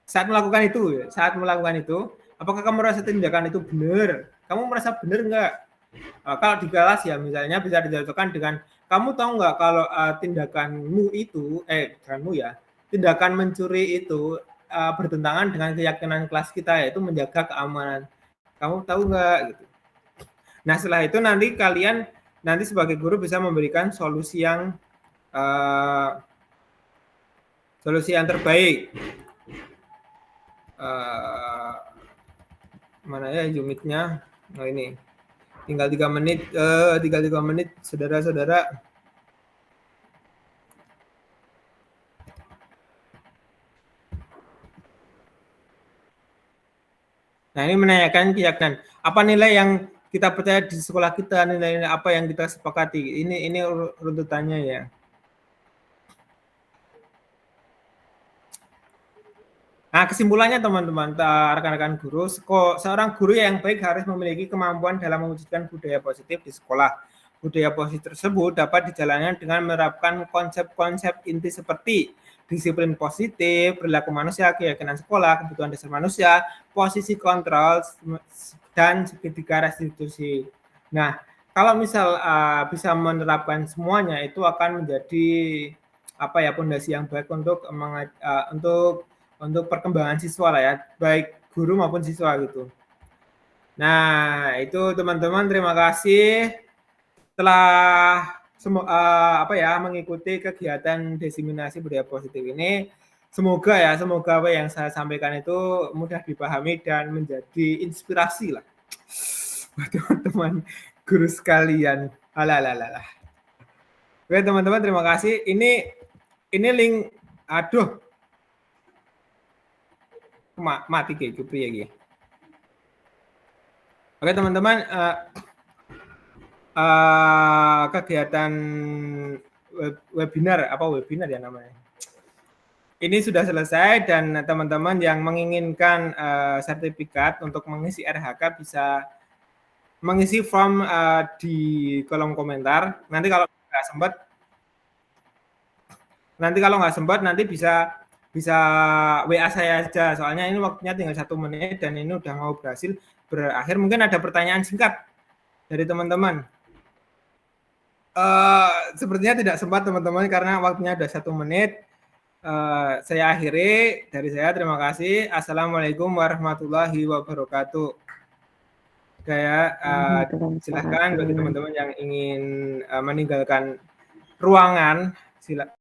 Saat melakukan itu, apakah kamu merasa tindakan itu benar? Kamu merasa benar enggak? Kalau di kelas ya misalnya bisa dijatuhkan dengan, kamu tahu nggak kalau tindakan mencuri itu bertentangan dengan keyakinan kelas kita, yaitu menjaga keamanan. Kamu tahu nggak? Gitu. Nah setelah itu kalian sebagai guru bisa memberikan solusi yang terbaik. Mana ya unitnya? Nah ini. Tinggal 3 menit, saudara-saudara. Nah, ini menanyakan keyakinan. Apa nilai yang kita percaya di sekolah kita, nilai-nilai apa yang kita sepakati. Ini runtutannya ya. Nah, kesimpulannya teman-teman, rekan-rekan guru, seorang guru yang baik harus memiliki kemampuan dalam mewujudkan budaya positif di sekolah. Budaya positif tersebut dapat dijalankan dengan menerapkan konsep-konsep inti seperti disiplin positif, perilaku manusia, keyakinan sekolah, kebutuhan dasar manusia, posisi kontrol, dan segitiga restitusi. Nah, kalau misal bisa menerapkan semuanya, itu akan menjadi fondasi yang baik untuk perkembangan siswa lah ya, baik guru maupun siswa gitu. Nah, itu teman-teman, terima kasih telah mengikuti kegiatan diseminasi budaya positif ini. Semoga apa yang saya sampaikan itu mudah dipahami dan menjadi inspirasi lah buat teman-teman guru sekalian. Oke teman-teman, terima kasih. Ini link, aduh, mati kayak Jupri ya. Oke teman-teman, kegiatan webinar ya namanya. Ini sudah selesai dan teman-teman yang menginginkan sertifikat untuk mengisi RHK bisa mengisi form di kolom komentar. Nanti kalau nggak sempat nanti bisa WA saya aja. Soalnya ini waktunya tinggal 1 menit dan ini udah mau berakhir. Mungkin ada pertanyaan singkat dari teman-teman. Sepertinya tidak sempat teman-teman karena waktunya udah 1 menit. Saya akhiri dari saya. Terima kasih. Assalamualaikum warahmatullahi wabarakatuh. Silahkan bagi teman-teman yang ingin meninggalkan ruangan, silakan.